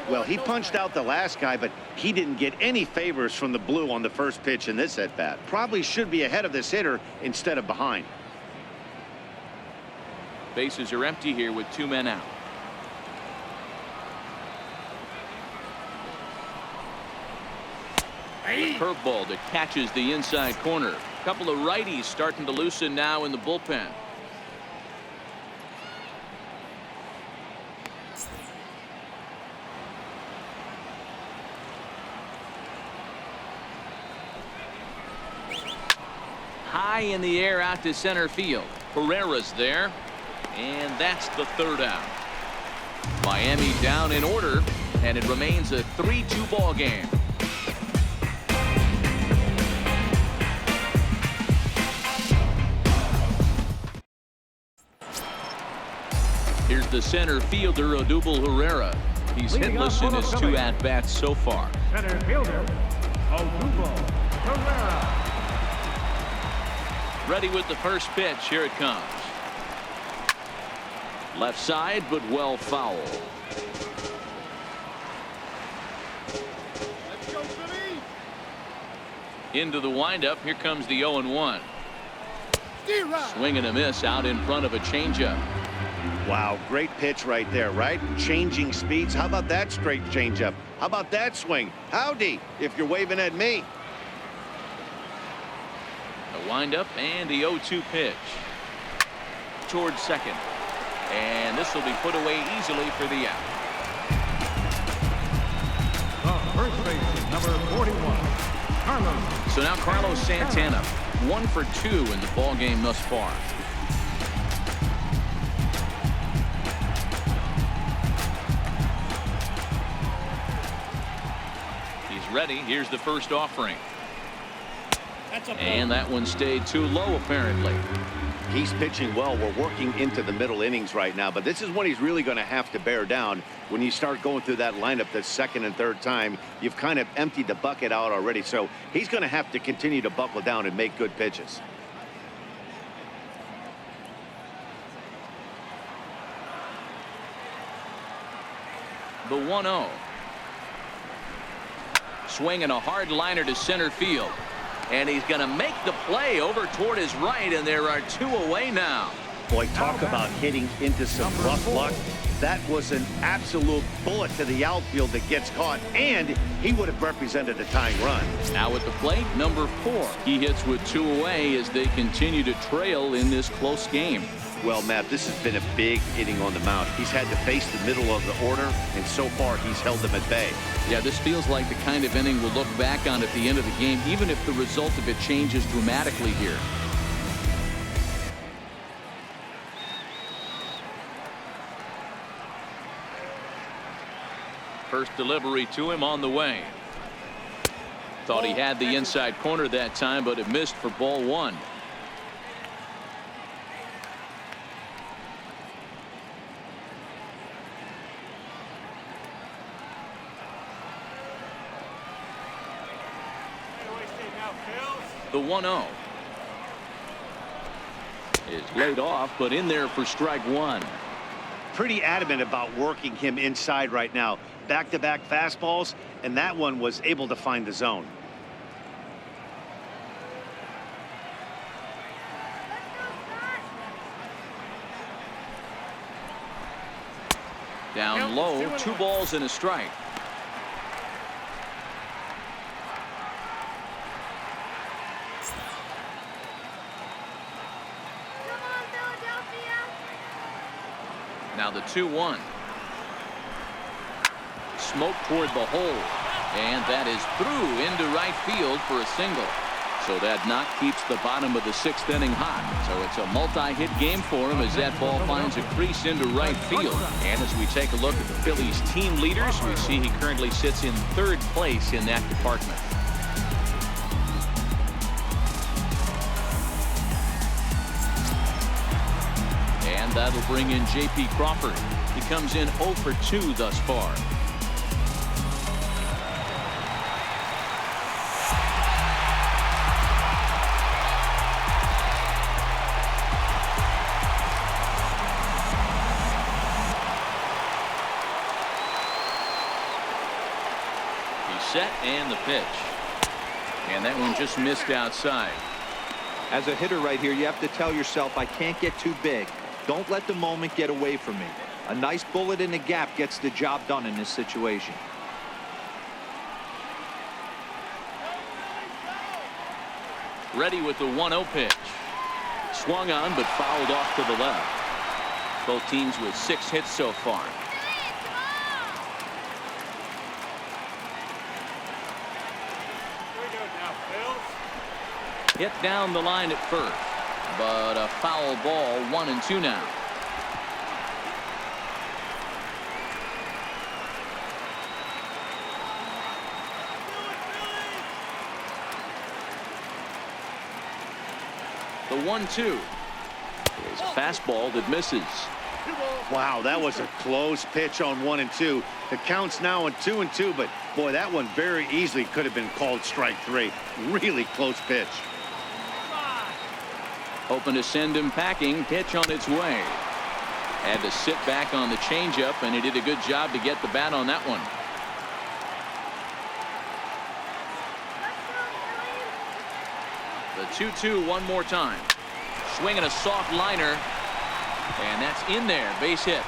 Well, he punched out the last guy, but he didn't get any favors from the blue on the first pitch in this at-bat. Probably should be ahead of this hitter instead of behind. Bases are empty here with 2 men out. Curveball that catches the inside corner. A couple of righties starting to loosen now in the bullpen. High in the air out to center field. Herrera's there, and that's the 3rd out. Miami down in order, and it remains a 3-2 ball game. Here's the center fielder, Odubel Herrera. He's hitless in his 2 at-bats so far. Center fielder, Odubel Herrera. Ready with the first pitch. Here it comes. Left side, but well foul. Let's go, Billy. Into the windup. Here comes the 0-1. Swing and a miss out in front of a changeup. Wow, great pitch right there, right? Changing speeds. How about that straight changeup? How about that swing? Howdy, if you're waving at me. The windup and the 0-2 pitch. Towards second. And this will be put away easily for the out. The first baseman, number 41, Carlos. So now Carlos Santana, 1 for 2 in the ball game thus far. He's ready. Here's the first offering. And that one stayed too low, apparently. He's pitching well. We're working into the middle innings right now, but this is when he's really going to have to bear down. When you start going through that lineup the 2nd and 3rd time, you've kind of emptied the bucket out already, so he's going to have to continue to buckle down and make good pitches. The 1-0. Swinging a hard liner to center field. And he's going to make the play over toward his right, and there are 2 away now. Boy, talk about hitting into some rough luck. That was an absolute bullet to the outfield that gets caught, and he would have represented a tying run. Now at the plate, number 4. He hits with 2 away as they continue to trail in this close game. Well, Matt, this has been a big inning on the mound. He's had to face the middle of the order, and so far he's held them at bay. Yeah, this feels like the kind of inning we'll look back on at the end of the game, even if the result of it changes dramatically here. First delivery to him on the way. Thought he had the inside corner that time, but it missed for ball 1. The 1-0 is laid off, but in there for strike 1. Pretty adamant about working him inside right now. Back-to-back fastballs, and that one was able to find the zone. Down low, 2 balls and a strike. Now the 2-1. Smoke toward the hole. And that is through into right field for a single. So that knock keeps the bottom of the 6th inning hot. So it's a multi-hit game for him as that ball finds a crease into right field. And as we take a look at the Phillies team leaders, we see he currently sits in 3rd place in that department. And that'll bring in J.P. Crawford. He comes in 0 for 2 thus far. set and the pitch. And that one just missed outside. As a hitter right here, you have to tell yourself, I can't get too big. Don't let the moment get away from me. A nice bullet in the gap gets the job done in this situation. Ready with the 1-0 pitch. Swung on but fouled off to the left. Both teams with 6 hits so far. Here we go now, Phil. Hit down the line at first, but a foul ball. 1-2 now. The 1-2 is a fastball that misses. Wow, that was a close pitch on 1 and 2. The count's now on 2 and 2, but boy, that one very easily could have been called strike 3. Really close pitch. Hoping to send him packing. Pitch on its way. Had to sit back on the changeup, and he did a good job to get the bat on that one. The 2-2 one more time. Swinging a soft liner, and that's in there. Base hit.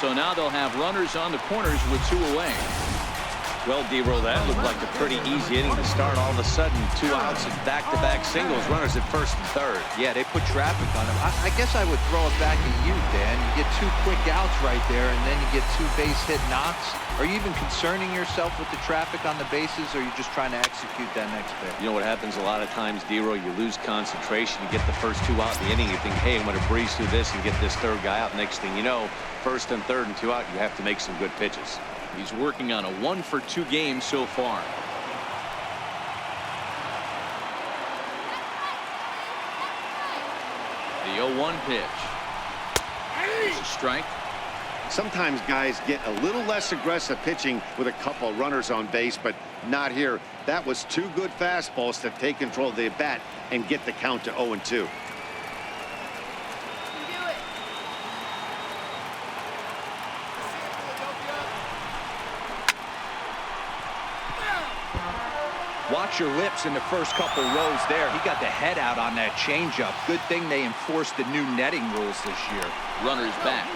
So now they'll have runners on the corners with 2 away. Well, D-Roll, that looked like a pretty easy inning to start. All of a sudden, 2 outs and back-to-back singles, runners at first and third. Yeah, they put traffic on him. I guess I would throw it back at you, Dan. You get 2 quick outs right there, and then you get 2 base hit knocks. Are you even concerning yourself with the traffic on the bases, or are you just trying to execute that next pitch? You know what happens a lot of times, D-Roll? You lose concentration. You get the first 2 out in the inning. You think, hey, I'm going to breeze through this and get this 3rd guy out. Next thing you know, 1st and 3rd and 2 out, you have to make some good pitches. He's working on a 1-for-2 game so far. The 0-1 pitch. It's a strike. Sometimes guys get a little less aggressive pitching with a couple runners on base, but not here. That was 2 good fastballs to take control of the bat and get the count to 0-2. Watch your lips in the first couple rows there. He got the head out on that changeup. Good thing they enforced the new netting rules this year. Runners back.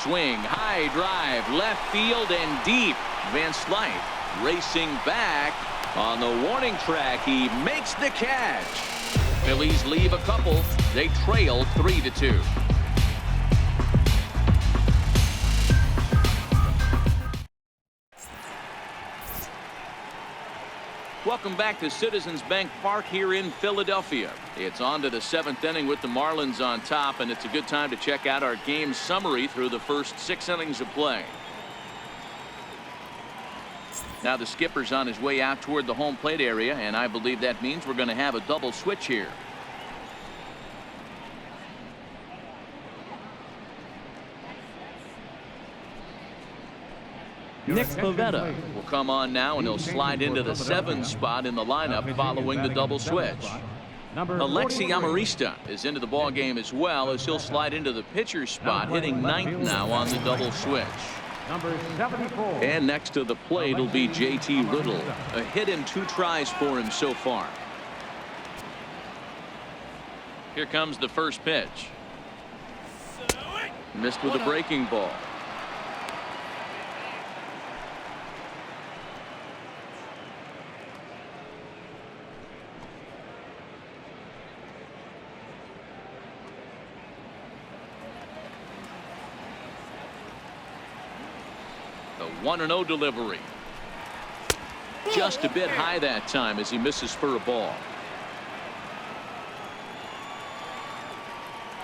Swing, high drive, left field and deep. Van Slyke racing back on the warning track. He makes the catch. Phillies leave a couple. They trail 3-2. Welcome back to Citizens Bank Park here in Philadelphia. It's on to the 7th inning with the Marlins on top, and it's a good time to check out our game summary through the first 6 innings of play. Now the skipper's on his way out toward the home plate area, and I believe that means we're going to have a double switch here. Nick Pivetta will come on now, and he'll slide into the 7 spot in the lineup following the double switch. Alexi Amarista is into the ball game as well, as he'll slide into the pitcher's spot, hitting 9th now on the double switch. And next to the plate will be J.T. Little. A hit in 2 tries for him so far. Here comes the first pitch. Missed with a breaking ball. The 1-0 delivery. Just a bit high that time as he misses for a ball.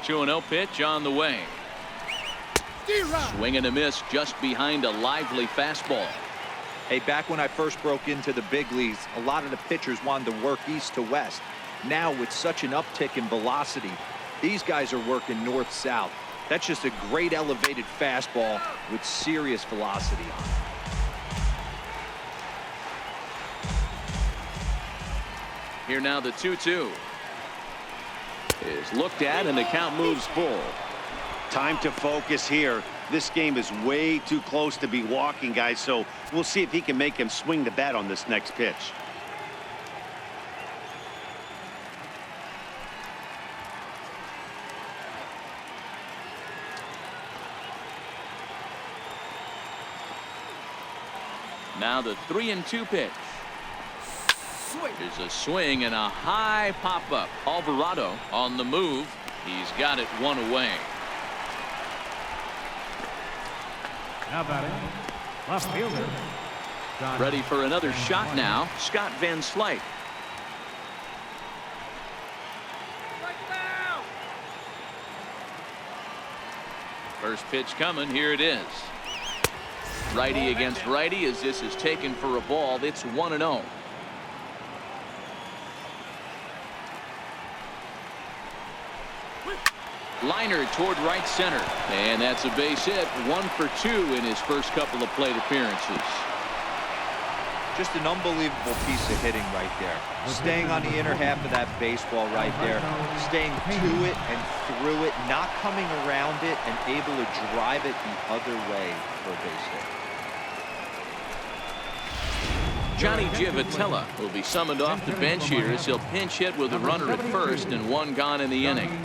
2-0 pitch on the way. Swing and a miss just behind a lively fastball. Hey, back when I first broke into the big leagues, a lot of the pitchers wanted to work east to west. Now with such an uptick in velocity, these guys are working north-south. That's just a great elevated fastball with serious velocity on it. Here now the 2-2 is looked at, and the count moves full. Time to focus here. This game is way too close to be walking, guys, so we'll see if he can make him swing the bat on this next pitch. Now the 3-2 pitch. There's a swing and a high pop-up. Alvarado on the move. He's got it one away. Now batting, left fielder. Ready for another shot now, Scott Van Slyke. First pitch coming. Here it is. Righty against righty as this is taken for a ball. It's 1-0. Liner toward right center, and that's a base hit. 1 for 2 in his first couple of plate appearances. Just an unbelievable piece of hitting right there. Staying on the inner half of that baseball right there. Staying to it and through it, not coming around it, and able to drive it the other way for a base hit. Johnny Giavotella will be summoned off the bench here as he'll pinch hit with a runner at first and 1 gone in the inning.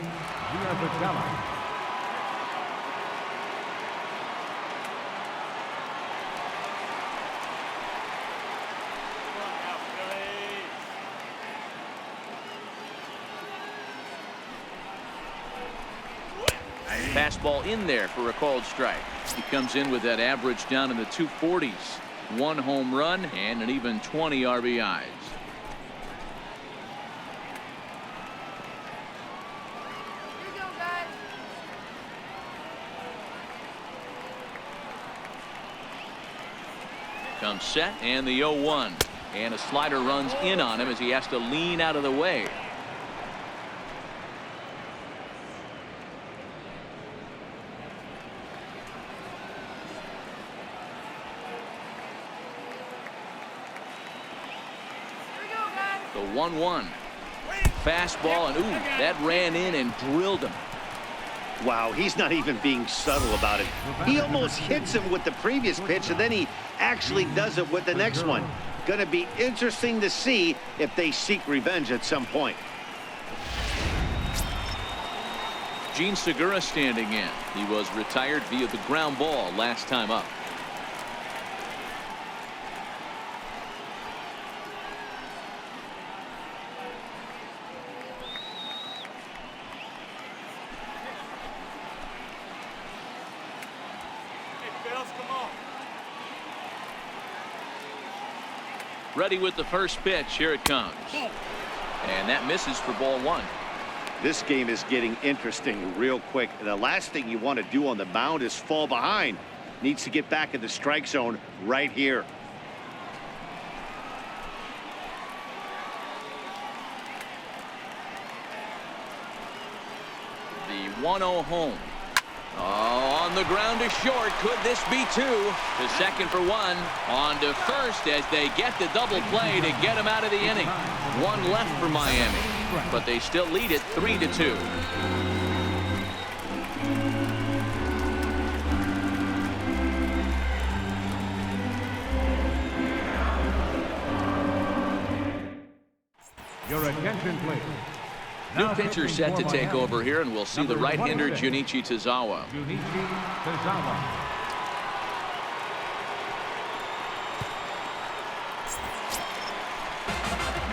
Fastball in there for a called strike. He comes in with that average down in the 240s. 1 home run and an even 20 RBIs. Comes set and the 0-1, and a slider runs in on him as he has to lean out of the way. The 1-1 fastball, and ooh, that ran in and drilled him. Wow, he's not even being subtle about it. He almost hits him with the previous pitch, and then he actually does it with the next one. Going to be interesting to see if they seek revenge at some point. Gene Segura standing in. He was retired via the ground ball last time up. Ready with the first pitch. Here it comes. And that misses for ball 1. This game is getting interesting real quick. The last thing you want to do on the mound is fall behind. Needs to get back in the strike zone right here. The 1-0 home. Oh, on the ground to short. Could this be 2? To second for 1. On to first as they get the double play to get him out of the inning. 1 left for Miami, but they still lead it 3-2. Your attention, please. New pitcher set to take over here, and we'll see the right-hander Junichi Tozawa. Junichi Tozawa.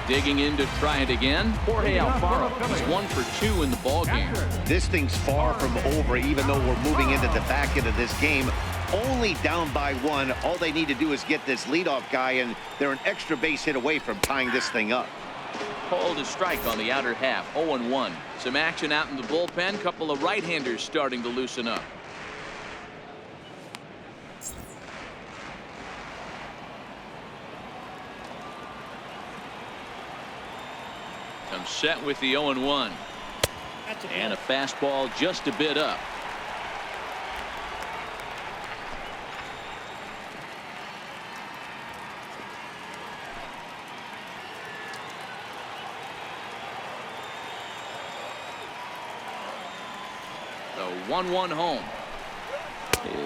Digging in to try it again. Jorge Alfaro is 1 for 2 in the ballgame. This thing's far from over, even though we're moving into the back end of this game. Only down by 1. All they need to do is get this leadoff guy, and they're an extra base hit away from tying this thing up. Called a strike on the outer half. 0-1. Some action out in the bullpen. Couple of right-handers starting to loosen up. Comes set with the 0-1. And a fastball just a bit up. The 1-1 home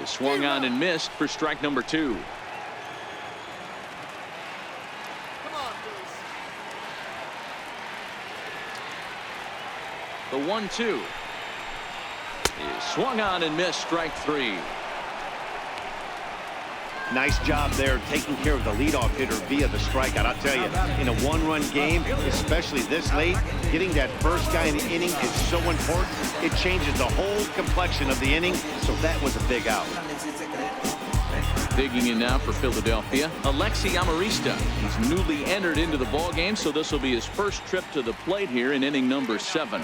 is swung on and missed for strike number 2. Come on, Phillies. The 1-2 is swung on and missed, strike 3. Nice job there taking care of the leadoff hitter via the strikeout. I'll tell you, in a one-run game, especially this late, getting that first guy in the inning is so important. It changes the whole complexion of the inning, so that was a big out. Digging in now for Philadelphia, Alexi Amarista. He's newly entered into the ballgame, so this will be his first trip to the plate here in inning number 7.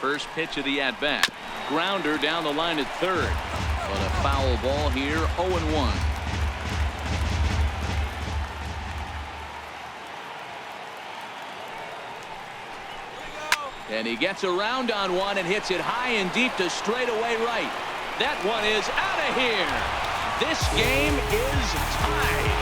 First pitch of the at-bat. Grounder down the line at third. But a foul ball here, 0-1. And he gets around on one and hits it high and deep to straightaway right. That one is out of here. This game is tied.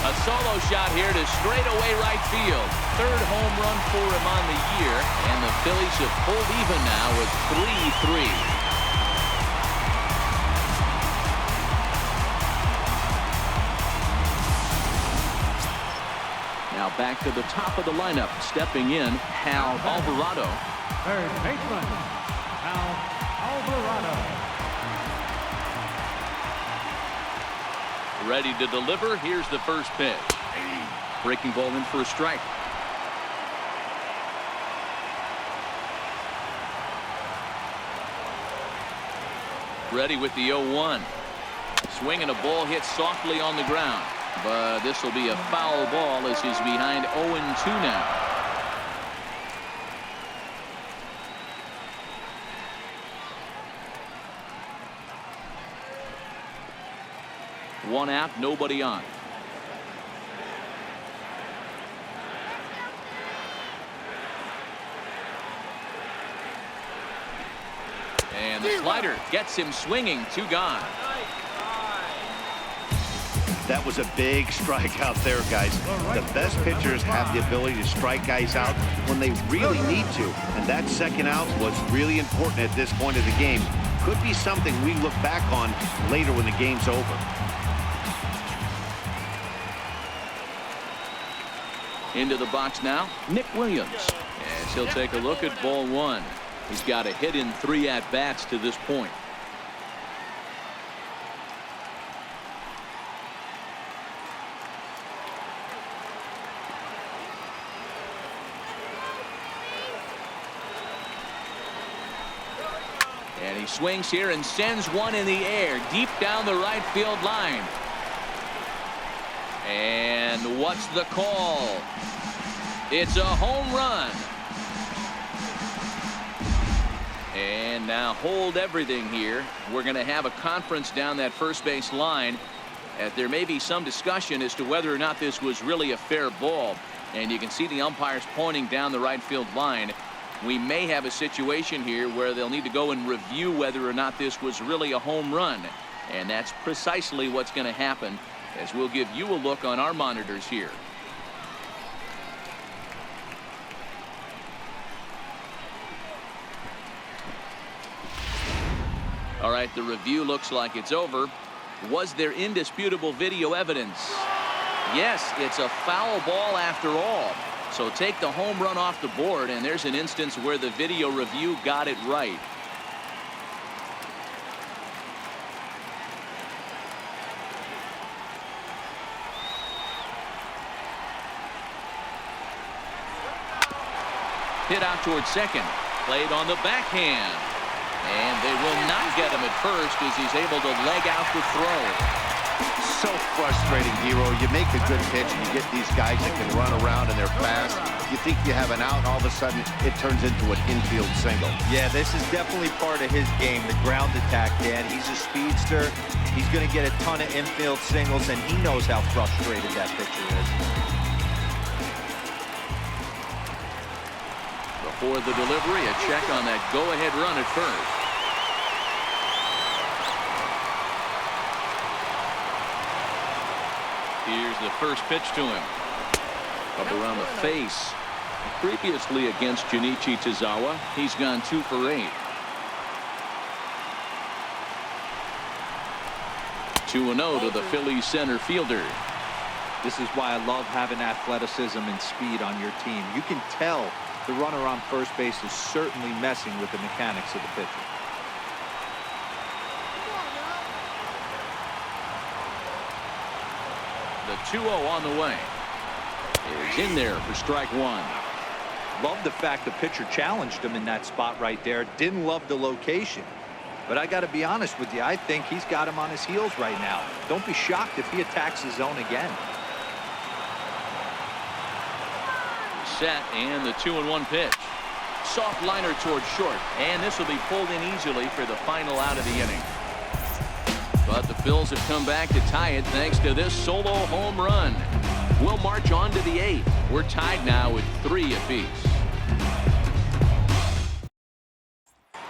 A solo shot here to straightaway right field. Third home run for him on the year. And the Phillies have pulled even now with 3-3. Now back to the top of the lineup. Stepping in, Hal Alvarado. Third baseman, Hal Alvarado. Ready to deliver. Here's the first pitch. Breaking ball in for a strike. Ready with the 0-1. Swinging a ball hit softly on the ground. But this will be a foul ball as he's behind 0-2 now. One out, nobody on. And the slider gets him swinging. 2 gone. That was a big strikeout there, guys. The best pitchers have the ability to strike guys out when they really need to. And that second out was really important at this point of the game. Could be something we look back on later when the game's over. Into the box now, Nick Williams. As he'll take a look at ball 1. He's got a hit in 3 at-bats to this point. And he swings here and sends one in the air deep down the right field line. And what's the call? It's a home run. And now hold everything here. We're going to have a conference down that first base line. There may be some discussion as to whether or not this was really a fair ball. And you can see the umpires pointing down the right field line. We may have a situation here where they'll need to go and review whether or not this was really a home run. And that's precisely what's going to happen, as we'll give you a look on our monitors here. All right, the review looks like it's over. Was there indisputable video evidence? Yes, it's a foul ball after all. So take the home run off the board, and there's an instance where the video review got it right. Hit out towards second. Played on the backhand. And they will not get him at first as he's able to leg out the throw. So frustrating, Hero. You make a good pitch and you get these guys that can run around and they're fast. You think you have an out, and all of a sudden it turns into an infield single. Yeah, this is definitely part of his game, the ground attack, Dan. He's a speedster. He's going to get a ton of infield singles, and he knows how frustrated that pitcher is. Before the delivery, a check on that go-ahead run at first. Here's the first pitch to him. Up around the face. Previously against Junichi Tozawa, he's gone 2 for 8. 2-0 to the Phillies center fielder. This is why I love having athleticism and speed on your team. You can tell the runner on first base is certainly messing with the mechanics of the pitcher. The 2-0 on the way. Is in there for strike 1. Love the fact the pitcher challenged him in that spot right there. Didn't love the location. But I got to be honest with you, I think he's got him on his heels right now. Don't be shocked if he attacks his zone again. Set, and the 2-1 pitch. Soft liner towards short, and this will be pulled in easily for the final out of the inning. But the Phils have come back to tie it thanks to this solo home run. We'll march on to the 8th. We're tied now with 3 apiece.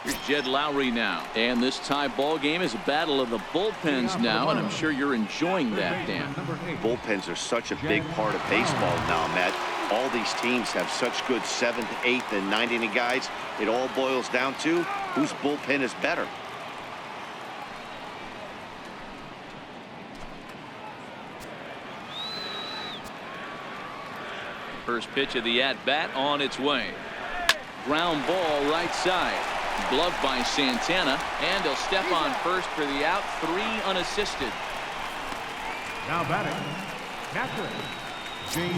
Here's Jed Lowry now. And this tie ball game is a battle of the bullpens now, and I'm sure you're enjoying that, Dan. Bullpens are such a big part of baseball now, Matt. All these teams have such good 7th, 8th, and 9th inning guys. It all boils down to whose bullpen is better. First pitch of the at-bat on its way. Ground ball right side. Gloved by Santana, and he'll step on first for the out. 3 unassisted. Now batting, catcher, JT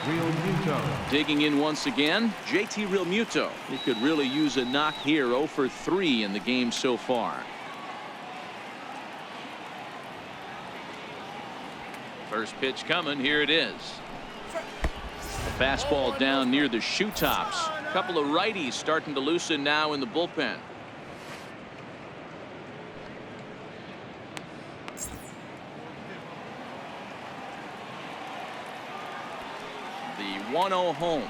Realmuto. Digging in once again, JT Realmuto. He could really use a knock here. 0 for 3 in the game so far. First pitch coming. Here it is. A fastball down near the shoe tops. A couple of righties starting to loosen now in the bullpen. The 1-0 home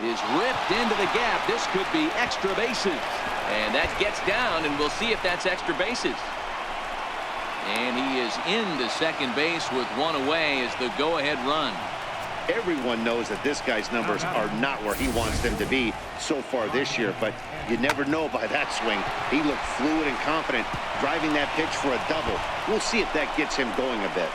is ripped into the gap. This could be extra bases, and that gets down, and we'll see if that's extra bases. And he is into second base with 1 away as the go-ahead run. Everyone knows that this guy's numbers are not where he wants them to be so far this year, but you never know by that swing. He looked fluid and confident, driving that pitch for a double. We'll see if that gets him going a bit.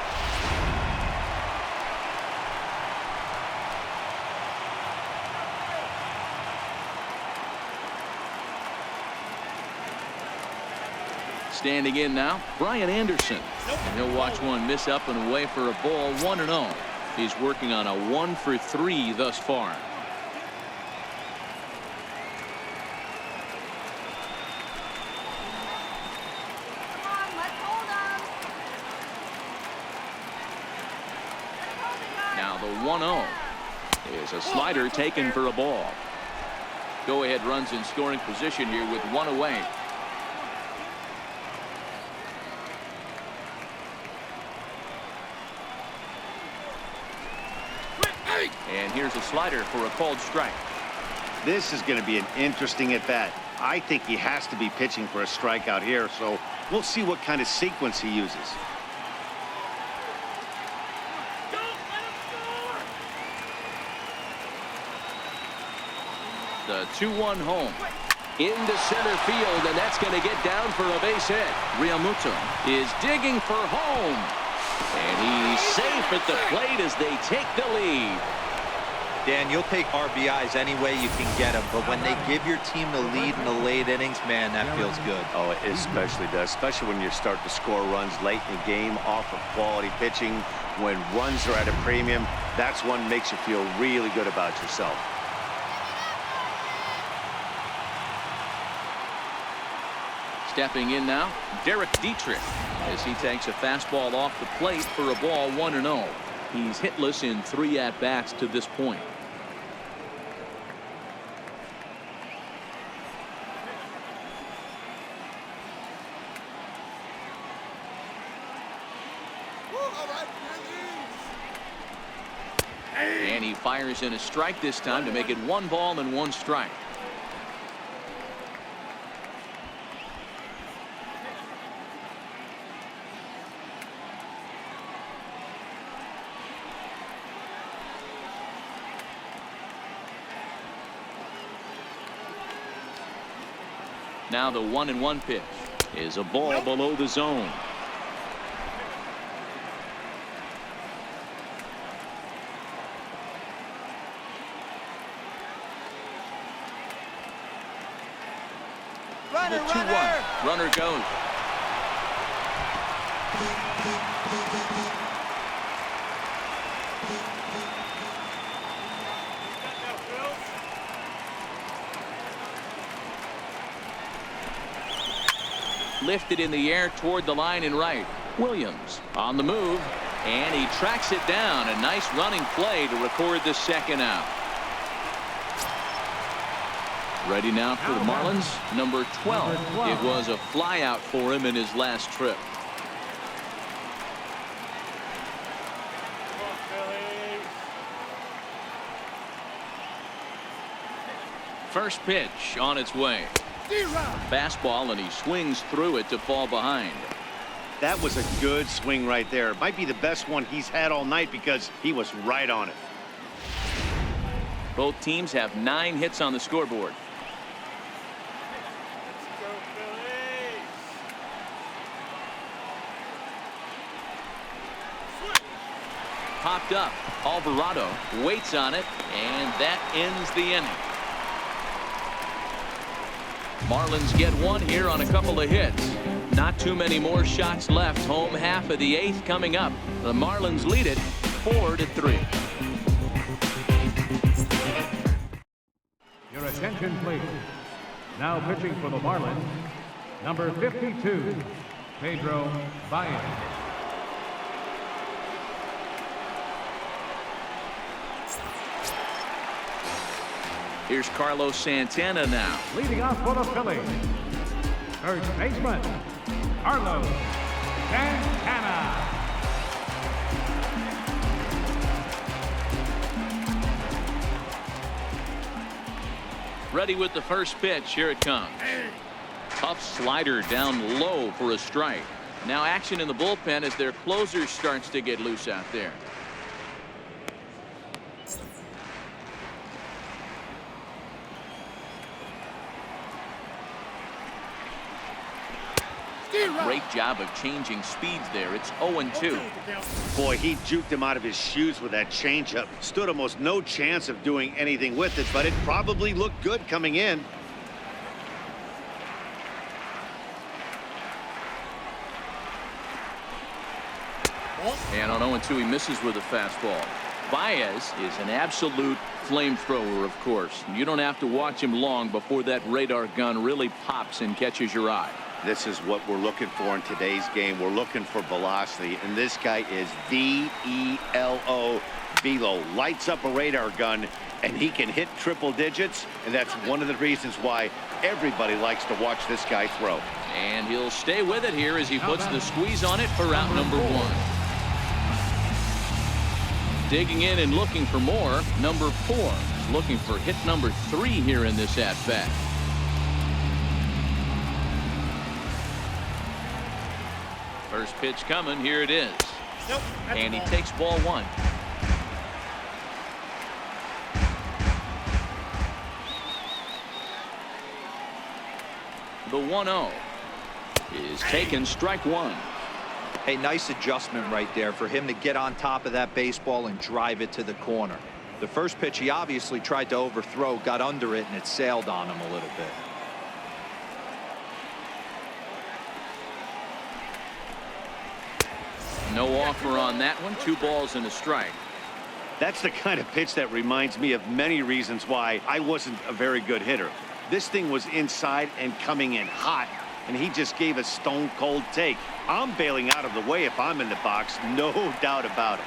Standing in now, Brian Anderson. And he'll watch one miss up and away for a ball. 1-0. He's working on a 1 for 3 thus far. Come on, let's hold 'em. Now the 1-0 is a slider taken for a ball. Go ahead runs in scoring position here with 1 away. And here's a slider for a called strike. This is going to be an interesting at-bat. I think he has to be pitching for a strikeout here, so we'll see what kind of sequence he uses. The 2-1 home into center field, and that's going to get down for a base hit. Realmuto is digging for home, and he's safe at the plate as they take the lead. Dan, you'll take RBIs any way you can get them, but when they give your team the lead in the late innings, man, that feels good. Oh, it especially does, especially when you start to score runs late in the game off of quality pitching. When runs are at a premium, that's one that makes you feel really good about yourself. Stepping in now, Derek Dietrich, as he takes a fastball off the plate for a ball. 1-0. He's hitless in 3 at-bats to this point. And he fires in a strike this time to make it 1 ball and 1 strike. Now the 1-1 pitch is a ball below the zone. Runner, The 2-1. Runner goes. Lifted in the air toward the line and right. Williams on the move, and he tracks it down. A nice running play to record the second out. Ready now for the Marlins, number 12. It was a fly out for him in his last trip. First pitch on its way. Fastball, and he swings through it to fall behind. That was a good swing right there. Might be the best one he's had all night because he was right on it. Both teams have 9 hits on the scoreboard. Popped up. Alvarado waits on it, and that ends the inning. Marlins get one here on a couple of hits. Not too many more shots left. Home half of the 8th coming up. The Marlins lead it 4-3. Your attention, please. Now pitching for the Marlins, number 52, Pedro Baez. Here's Carlos Santana now. Leading off for the Phillies, first baseman, Carlos Santana. Ready with the first pitch. Here it comes. Tough slider down low for a strike. Now action in the bullpen as their closer starts to get loose out there. Great job of changing speeds there. It's 0-2. Boy, he juked him out of his shoes with that changeup. Stood almost no chance of doing anything with it, but it probably looked good coming in. And on 0-2, he misses with a fastball. Baez is an absolute flamethrower, of course. You don't have to watch him long before that radar gun really pops and catches your eye. This is what we're looking for in today's game. We're looking for velocity, and this guy is V-E-L-O, velo. Lights up a radar gun, and he can hit triple digits, and that's one of the reasons why everybody likes to watch this guy throw. And he'll stay with it here as he puts the squeeze on it for out number 1. Digging in and looking for more. Number 4 is looking for hit number 3 here in this at-bat. First pitch coming. Here it is. And he takes ball 1. The 1-0 is taken, strike 1. Hey, nice adjustment right there for him to get on top of that baseball and drive it to the corner. The first pitch he obviously tried to overthrow, got under it, and it sailed on him a little bit. No offer on that one. 2 balls and a strike. That's the kind of pitch that reminds me of many reasons why I wasn't a very good hitter. This thing was inside and coming in hot, and he just gave a stone-cold take. I'm bailing out of the way if I'm in the box, no doubt about it.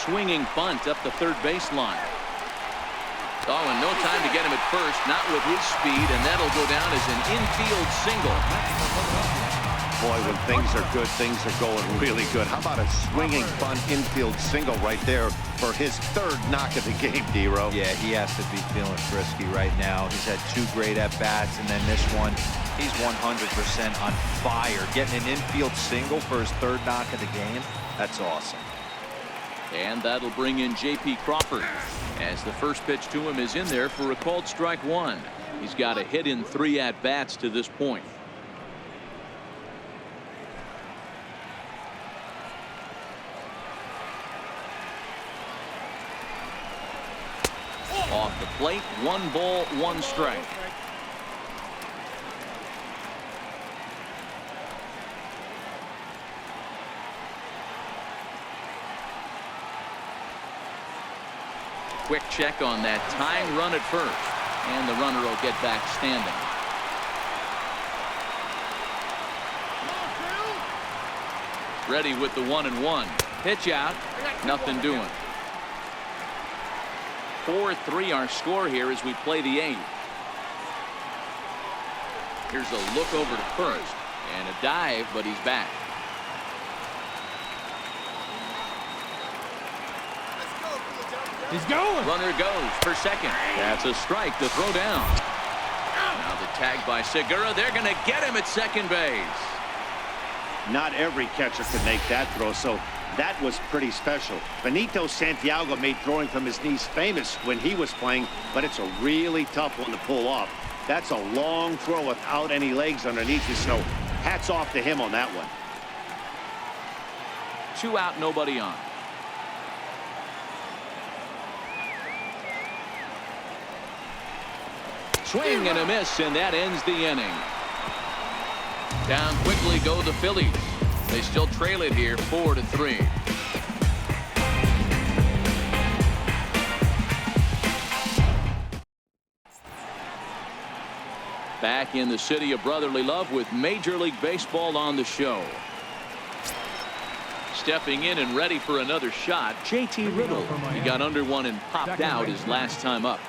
Swinging bunt up the third baseline. Oh, and no time to get him at first, not with his speed, and that'll go down as an infield single. boy, when things are good, things are going really good. How about a swinging bunt infield single right there for his third knock of the game, D-Row? Yeah, he has to be feeling frisky right now. He's had 2 great at-bats, and then this one, he's 100% on fire. Getting an infield single for his third knock of the game, that's awesome. And that'll bring in J.P. Crawford, as the first pitch to him is in there for a called strike 1. He's got a hit in 3 at-bats to this point. Off the plate, 1 ball, 1 strike. Quick check on that tying run at first, and the runner will get back standing. Ready with the 1-1. Pitch out, nothing doing. 4-3 our score here as we play the 8th. Here's a look over to first, and a dive, but he's back. He's going. Runner goes for second. That's a strike to throw down. Now the tag by Segura. They're going to get him at second base. Not every catcher can make that throw, so that was pretty special. Benito Santiago made throwing from his knees famous when he was playing, but it's a really tough one to pull off. That's a long throw without any legs underneath you, so hats off to him on that one. 2 out, nobody on. Swing and a miss, and that ends the inning. Down quickly go the Phillies. They still trail it here 4-3. Back in the city of brotherly love with Major League Baseball on the show. Stepping in and ready for another shot, J.T. Riddle. He got under one and popped out his last time up.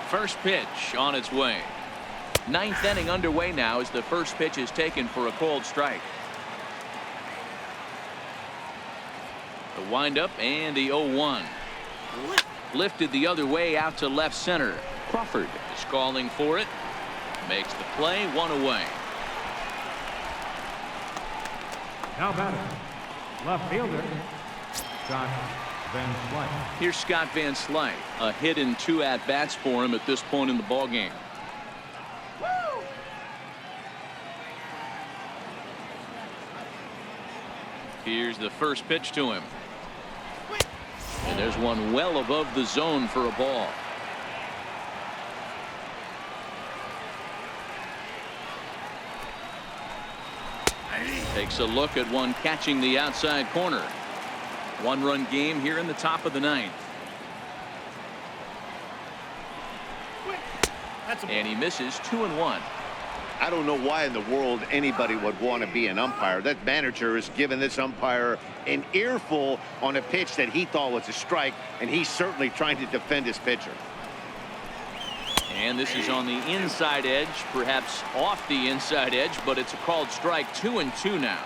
First pitch on its way. 9th inning underway now as the first pitch is taken for a called strike. The windup and the 0-1. Lifted the other way out to left center. Crawford is calling for it. Makes the play, 1 away. Now batting, left fielder, Scott Van Slyke. Here's Scott Van Slyke. A hit in 2 at-bats for him at this point in the ballgame. Here's the first pitch to him. And there's one well above the zone for a ball. Takes a look at one catching the outside corner. 1-run game here in the top of the 9th. And he misses 2-1. I don't know why in the world anybody would want to be an umpire. That manager is giving this umpire an earful on a pitch that he thought was a strike, and he's certainly trying to defend his pitcher. And this is on the inside edge, perhaps off the inside edge, but it's a called strike. 2-2 now.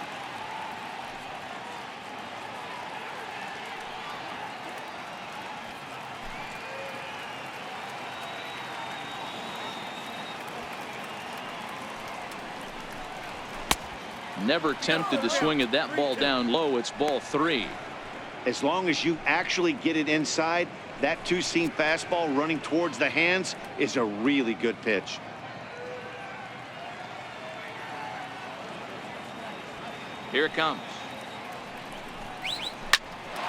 Never tempted to swing at that ball down low. It's ball 3. As long as you actually get it inside, that 2-seam fastball running towards the hands is a really good pitch. Here it comes.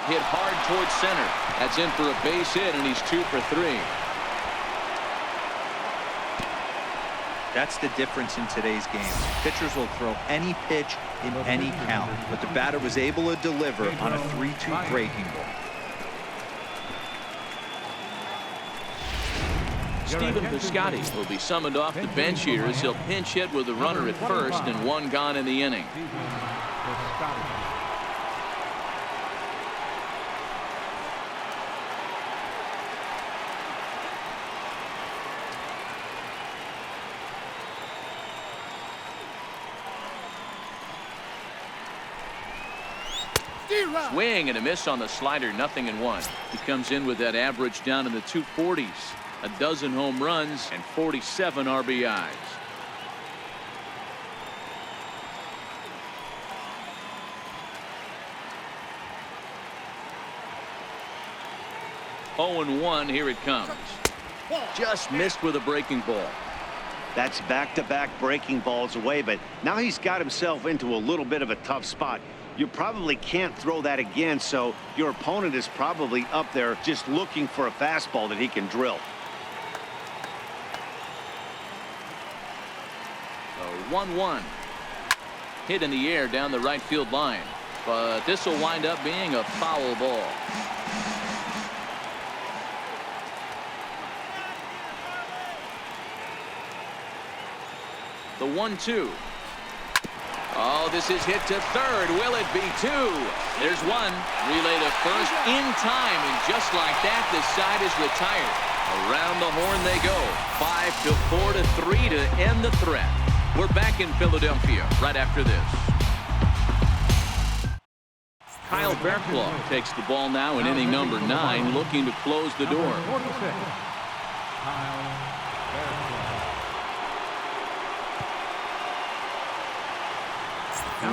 Hit hard towards center. That's in for a base hit, and he's 2 for 3. That's the difference in today's games. Pitchers will throw any pitch in any count, but the batter was able to deliver on a 3-2 breaking ball. Stephen Piscotty will be summoned off the bench here as he'll pinch hit with a runner at first and 1 gone in the inning. Swing and a miss on the slider, 0-1. He comes in with that average down in the 240s. A dozen home runs and 47 RBIs. Oh and 1, here it comes. Just missed with a breaking ball. That's back-to-back breaking balls away, but now he's got himself into a little bit of a tough spot. You probably can't throw that again, so your opponent is probably up there just looking for a fastball that he can drill. So 1-1. Hit in the air down the right field line, but this will wind up being a foul ball. The 1-2. Oh, this is hit to third. Will it be two? There's one. Relay to first in time, and just like that, this side is retired. Around the horn they go. 5-4-3 to end the threat. We're back in Philadelphia right after this. Kyle Barklaw takes the ball now in inning number 9, looking to close the door.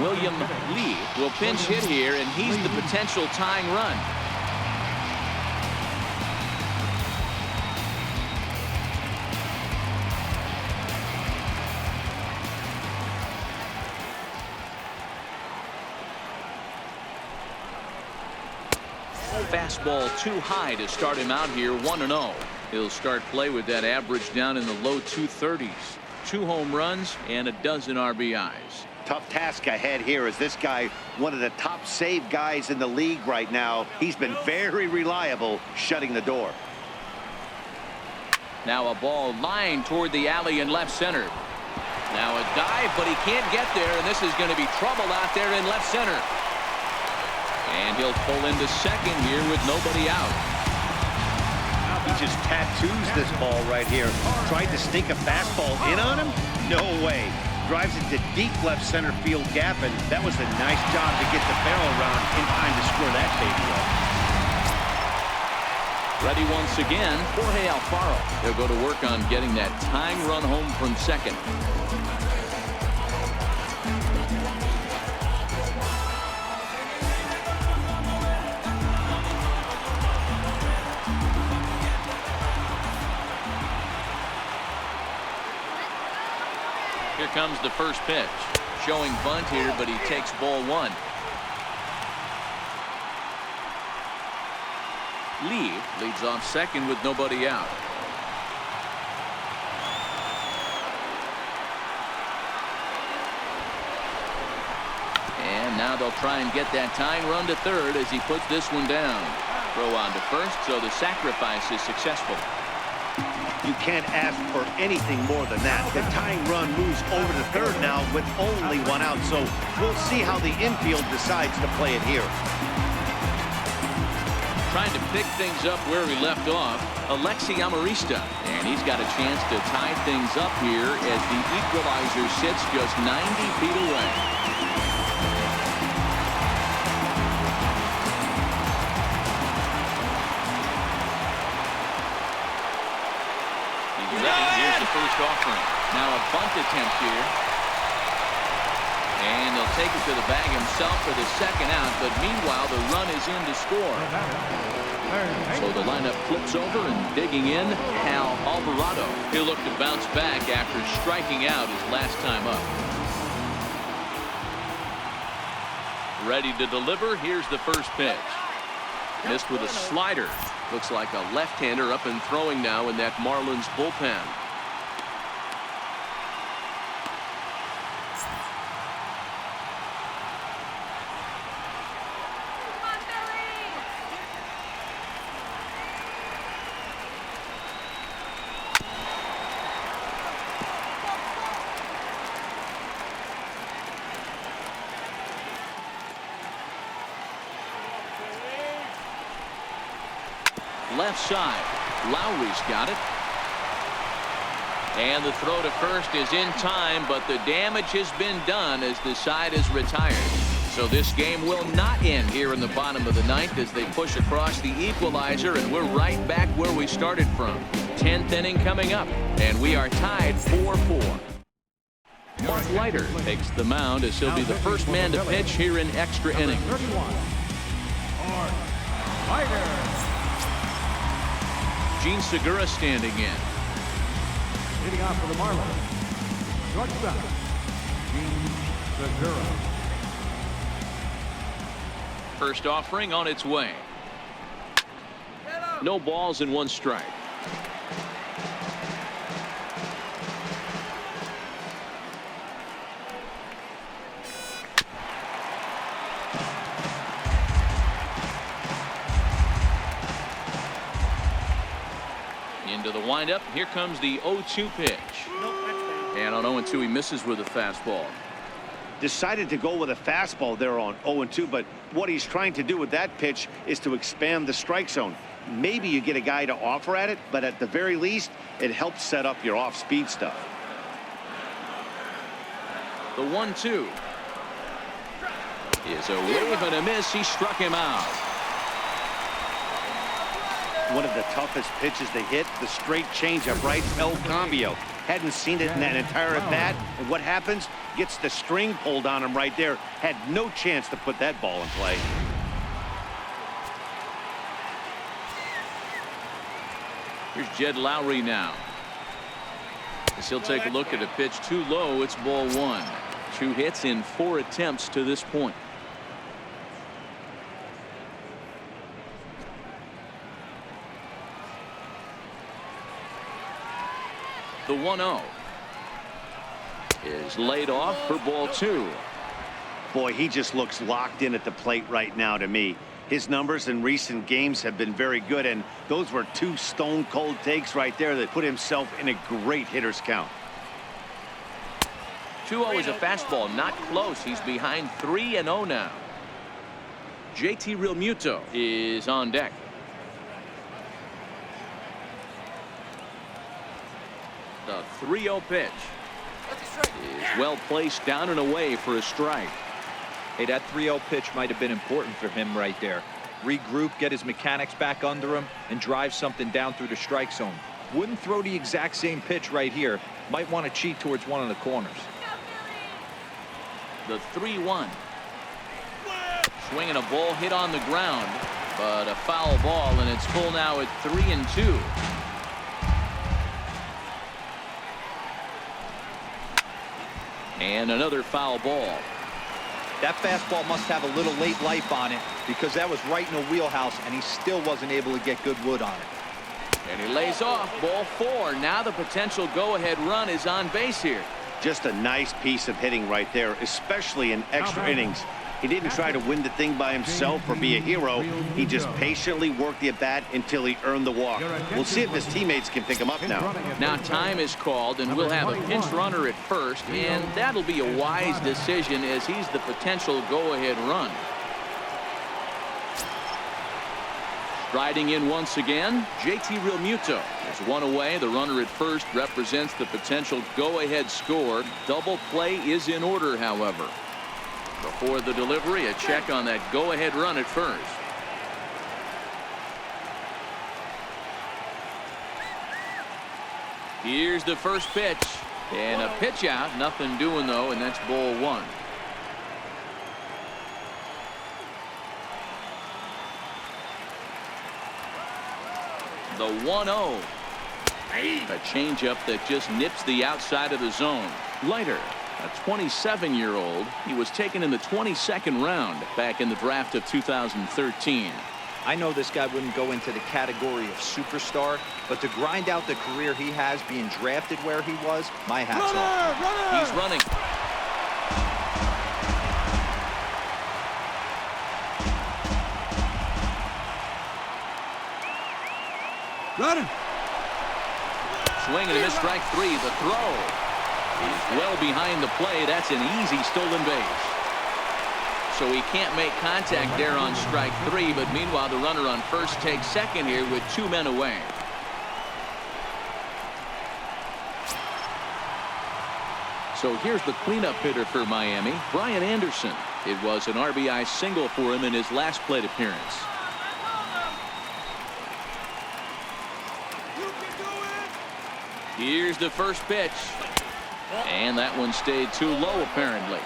William Lee will pinch hit here, and he's the potential tying run. Fastball too high to start him out here, 1-0. He'll start play with that average down in the low 230s. 2 home runs and a dozen RBIs. Tough task ahead here as this guy, one of the top save guys in the league right now. He's been very reliable shutting the door. Now a ball lined toward the alley in left center. Now a dive, but he can't get there, and this is going to be trouble out there in left center. And he'll pull into second here with nobody out. He just tattoos this ball right here. Tried to sneak a fastball in on him? No way. Drives it to deep left center field gap, and that was a nice job to get the barrel around in time to score that baby up. Ready once again, Jorge Alfaro. They'll go to work on getting that tying run home from second. Here comes the first pitch. Showing bunt here, but he takes ball 1. Lee leads off second with nobody out. And now they'll try and get that tying run to third as he puts this one down. Throw on to first, so the sacrifice is successful. You can't ask for anything more than that. The tying run moves over to third now with only 1 out, so we'll see how the infield decides to play it here. Trying to pick things up where he left off, Alexi Amarista, and he's got a chance to tie things up here as the equalizer sits just 90 feet away. Here's the first offering. Now a bunt attempt here. And he'll take it to the bag himself for the second out, but meanwhile the run is in to score. So the lineup flips over, and digging in, Hal Alvarado. He'll look to bounce back after striking out his last time up. Ready to deliver. Here's the first pitch. Missed with a slider. Looks like a left-hander up and throwing now in that Marlins bullpen. Left side. Lowry's got it. And the throw to first is in time, but the damage has been done as the side is retired. So this game will not end here in the bottom of the ninth as they push across the equalizer, and we're right back where we started from. 10th inning coming up, and we are tied 4-4. Mark Leiter takes the mound as he'll be the first man to pitch here in extra innings. 31, Mark Leiter. Gene Segura standing in. Leading off for the Marlins, shortstop, Gene Segura. First offering on its way. No balls and 1 strike. Into the windup. Here comes the 0-2 pitch. And on 0-2 he misses with a fastball. Decided to go with a fastball there on 0-2, but what he's trying to do with that pitch is to expand the strike zone. Maybe you get a guy to offer at it, but at the very least, it helps set up your off-speed stuff. The 1-2 is a wave and a miss. He struck him out. One of the toughest pitches they hit, the straight changeup, right? El Cambio. Hadn't seen it in that entire at bat, and what happens? Gets the string pulled on him right there. Had no chance to put that ball in play. Here's Jed Lowry now. As he'll take a look at a pitch too low. It's ball 1. 2 hits in 4 attempts to this point. The 1-0 is laid off for ball 2. Boy, he just looks locked in at the plate right now to me. His numbers in recent games have been very good, and those were 2 stone-cold takes right there that put himself in a great hitter's count. 2-0 is a fastball, not close. He's behind 3-0 now. JT Realmuto is on deck. The 3-0 pitch is well placed down and away for a strike. Hey, that 3-0 pitch might have been important for him right there. Regroup, get his mechanics back under him, and drive something down through the strike zone. Wouldn't throw the exact same pitch right here. Might want to cheat towards one of the corners. The 3-1. Swinging a ball hit on the ground, but a foul ball, and it's full now at 3-2. And another foul ball. That fastball must have a little late life on it because that was right in the wheelhouse, and he still wasn't able to get good wood on it. And he lays off. Ball 4. Now the potential go-ahead run is on base here. Just a nice piece of hitting right there, especially in extra innings. He didn't try to win the thing by himself or be a hero. He just patiently worked the at-bat until he earned the walk. We'll see if his teammates can pick him up now. Now time is called, and we'll have a pinch runner at first, and that'll be a wise decision as he's the potential go-ahead run. Striding in once again, JT Realmuto. There's 1 away. The runner at first represents the potential go-ahead score. Double play is in order, however. Before the delivery, a check on that go-ahead run at first. Here's the first pitch, and a pitch out. Nothing doing though, and that's ball 1. The 1-0. A changeup that just nips the outside of the zone. Leiter, a 27-year-old. He was taken in the 22nd round back in the draft of 2013. I know this guy wouldn't go into the category of superstar, but to grind out the career he has being drafted where he was, my hat's off. He's running. Running. Swing and a miss, strike 3. The throw is well behind the play. That's an easy stolen base. So he can't make contact there on strike 3, but meanwhile the runner on first takes second here with 2 men away. So here's the cleanup hitter for Miami, Brian Anderson. It was an RBI single for him in his last plate appearance. Here's the first pitch. And that one stayed too low, apparently.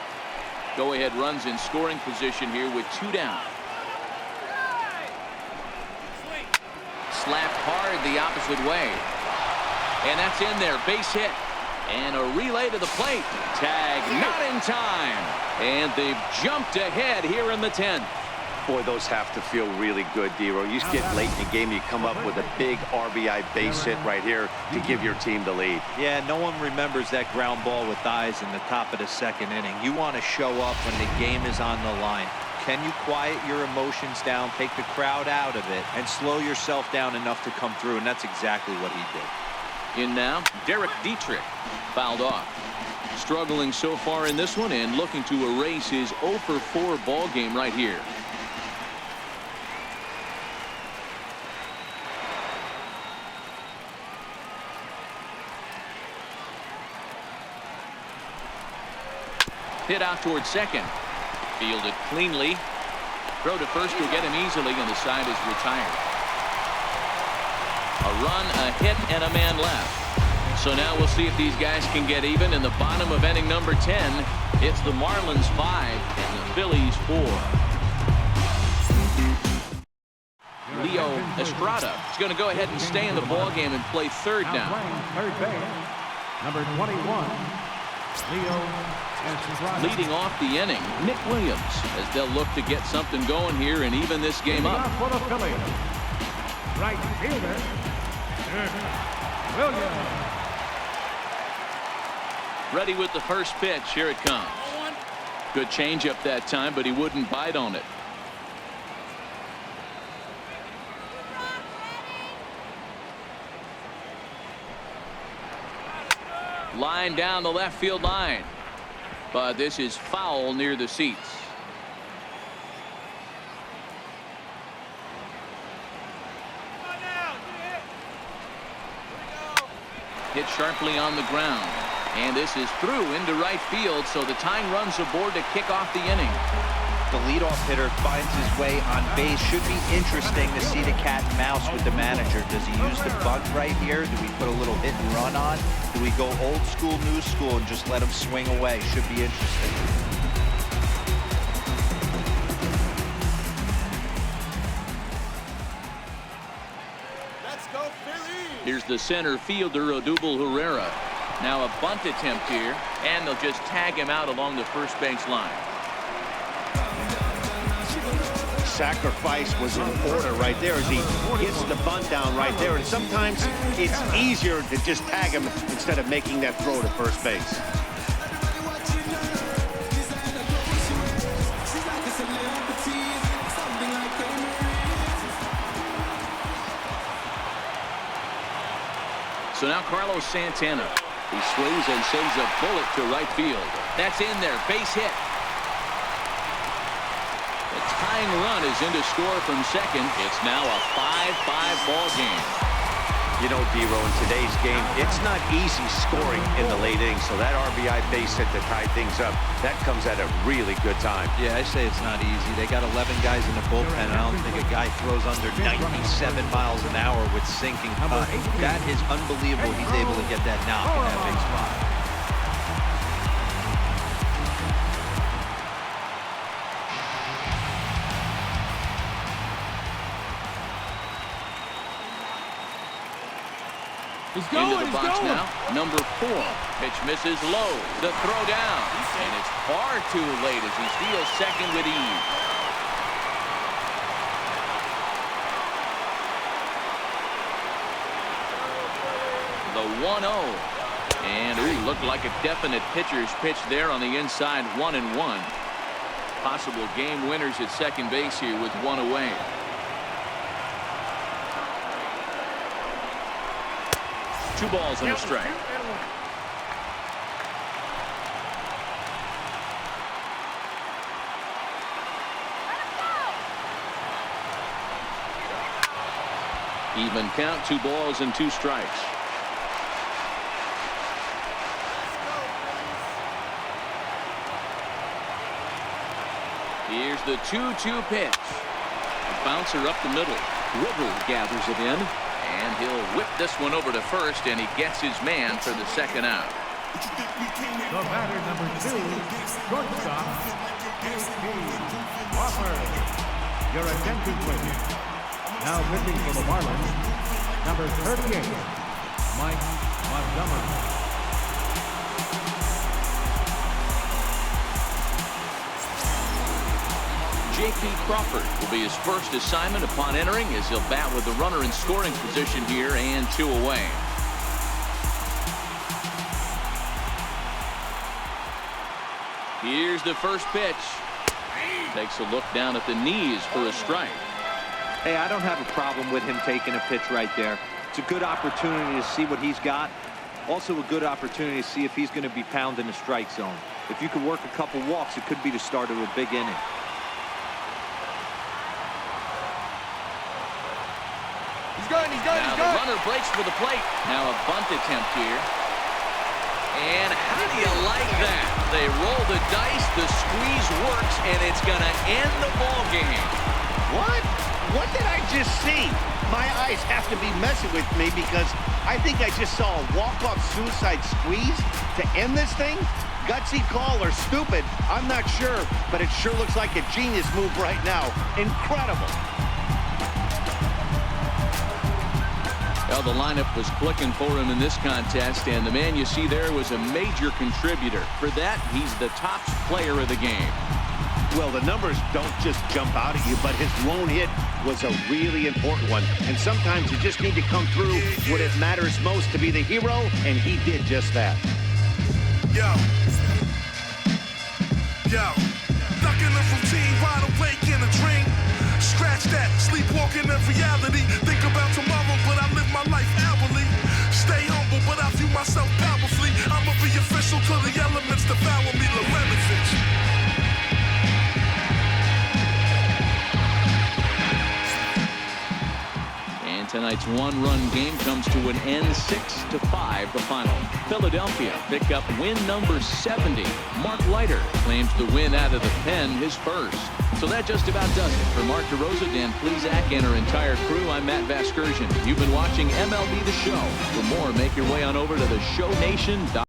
Go-ahead runs in scoring position here with 2 down. Slapped hard the opposite way. And that's in there. Base hit. And a relay to the plate. Tag not in time. And they've jumped ahead here in the 10th. Boy, those have to feel really good, Dero. You get late in the game, you come up with a big RBI base hit right here to give your team the lead. Yeah, no one remembers that ground ball with eyes in the top of the 2nd inning. You want to show up when the game is on the line. Can you quiet your emotions down, take the crowd out of it, and slow yourself down enough to come through? And that's exactly what he did. In now, Derek Dietrich. Fouled off. Struggling so far in this one and looking to erase his 0 for 4 ball game right here. Hit out towards second. Fielded cleanly. Throw to first will get him easily, and the side is retired. A run, a hit, and a man left. So now we'll see if these guys can get even in the bottom of inning number 10. It's the Marlins 5 and the Phillies 4. Leo Estrada is going to go ahead and stay in the ball game and play third down. Third base, number 21, Leo Estrada. Leading off the inning, Nick Williams, as they'll look to get something going here and even this game up. For the Phillies, right fielder, Nick Williams. Ready with the first pitch. Here it comes. Good changeup that time, but he wouldn't bite on it. Line down the left field line. But this is foul near the seats. Hit sharply on the ground. And this is through into right field, so the tying run's aboard to kick off the inning. The leadoff hitter finds his way on base. Should be interesting to see the cat and mouse with the manager. Does he use the bunt right here? Do we put a little hit and run on? Do we go old school, new school, and just let him swing away? Should be interesting. Let's go, Phillies! Here's the center fielder, Odubel Herrera. Now a bunt attempt here, and they'll just tag him out along the first base line. Sacrifice was in order right there as he gets the bunt down right there. And sometimes it's easier to just tag him instead of making that throw to first base. So now Carlos Santana. He swings and sends a bullet to right field. That's in there. Base hit. The tying run is in to score from second. It's now a 5-5 ball game. You know, Dero, in today's game, it's not easy scoring in the late innings. So that RBI base hit to tie things up, that comes at a really good time. Yeah, I say it's not easy. They got 11 guys in the bullpen, and I don't think a guy throws under 97 miles an hour with sinking cut. That is unbelievable. He's able to get that knock in that big spot. Into the box now. Number 4. Pitch misses low. The throw down. And it's far too late as he steals second with ease. The 1-0. And ooh, looked like a definite pitcher's pitch there on the inside. 1-1. Possible game winners at second base here with one away. Two balls and a strike. Even count, 2 balls and 2 strikes. Here's the 2-2 pitch. A bouncer up the middle. Rivers gathers it in, and he'll whip this one over to first, and he gets his man for the second out. The batter, number 2, shortstop, PHI Walker. Your attention, please. Now pitching for the Marlins, number 38, Mike Montgomery. J.P. Crawford will be his first assignment upon entering, as he'll bat with the runner in scoring position here and 2 away. Here's the first pitch. Takes a look down at the knees for a strike. Hey, I don't have a problem with him taking a pitch right there. It's a good opportunity to see what he's got. Also a good opportunity to see if he's going to be pounding the strike zone. If you could work a couple walks, it could be the start of a big inning. Now the runner breaks for the plate. Now a bunt attempt here. And how do you like that? They roll the dice, the squeeze works, and it's going to end the ball game. What? What did I just see? My eyes have to be messing with me because I think I just saw a walk-off suicide squeeze to end this thing. Gutsy call or stupid, I'm not sure, but it sure looks like a genius move right now. Incredible. Well, the lineup was clicking for him in this contest, and the man you see there was a major contributor. For that, he's the top player of the game. Well, the numbers don't just jump out at you, but his lone hit was a really important one. And sometimes you just need to come through when it matters most to be the hero, and he did just that. Yo, stuck in a routine, wide awake in a dream. Scratch that, sleepwalking in reality. Think about tomorrow, but I live my life hourly. Stay humble, but I view myself powerfully. I'ma be official till the elements devour me. Lamentovich. And tonight's one-run game comes to an end, 6-5 the final. Philadelphia pick up win number 70. Mark Leiter claims the win out of the pen, his first. So that just about does it. For Mark DeRosa, Dan Plesac, and our entire crew, I'm Matt Vasgersian. You've been watching MLB The Show. For more, make your way on over to theshownation.com.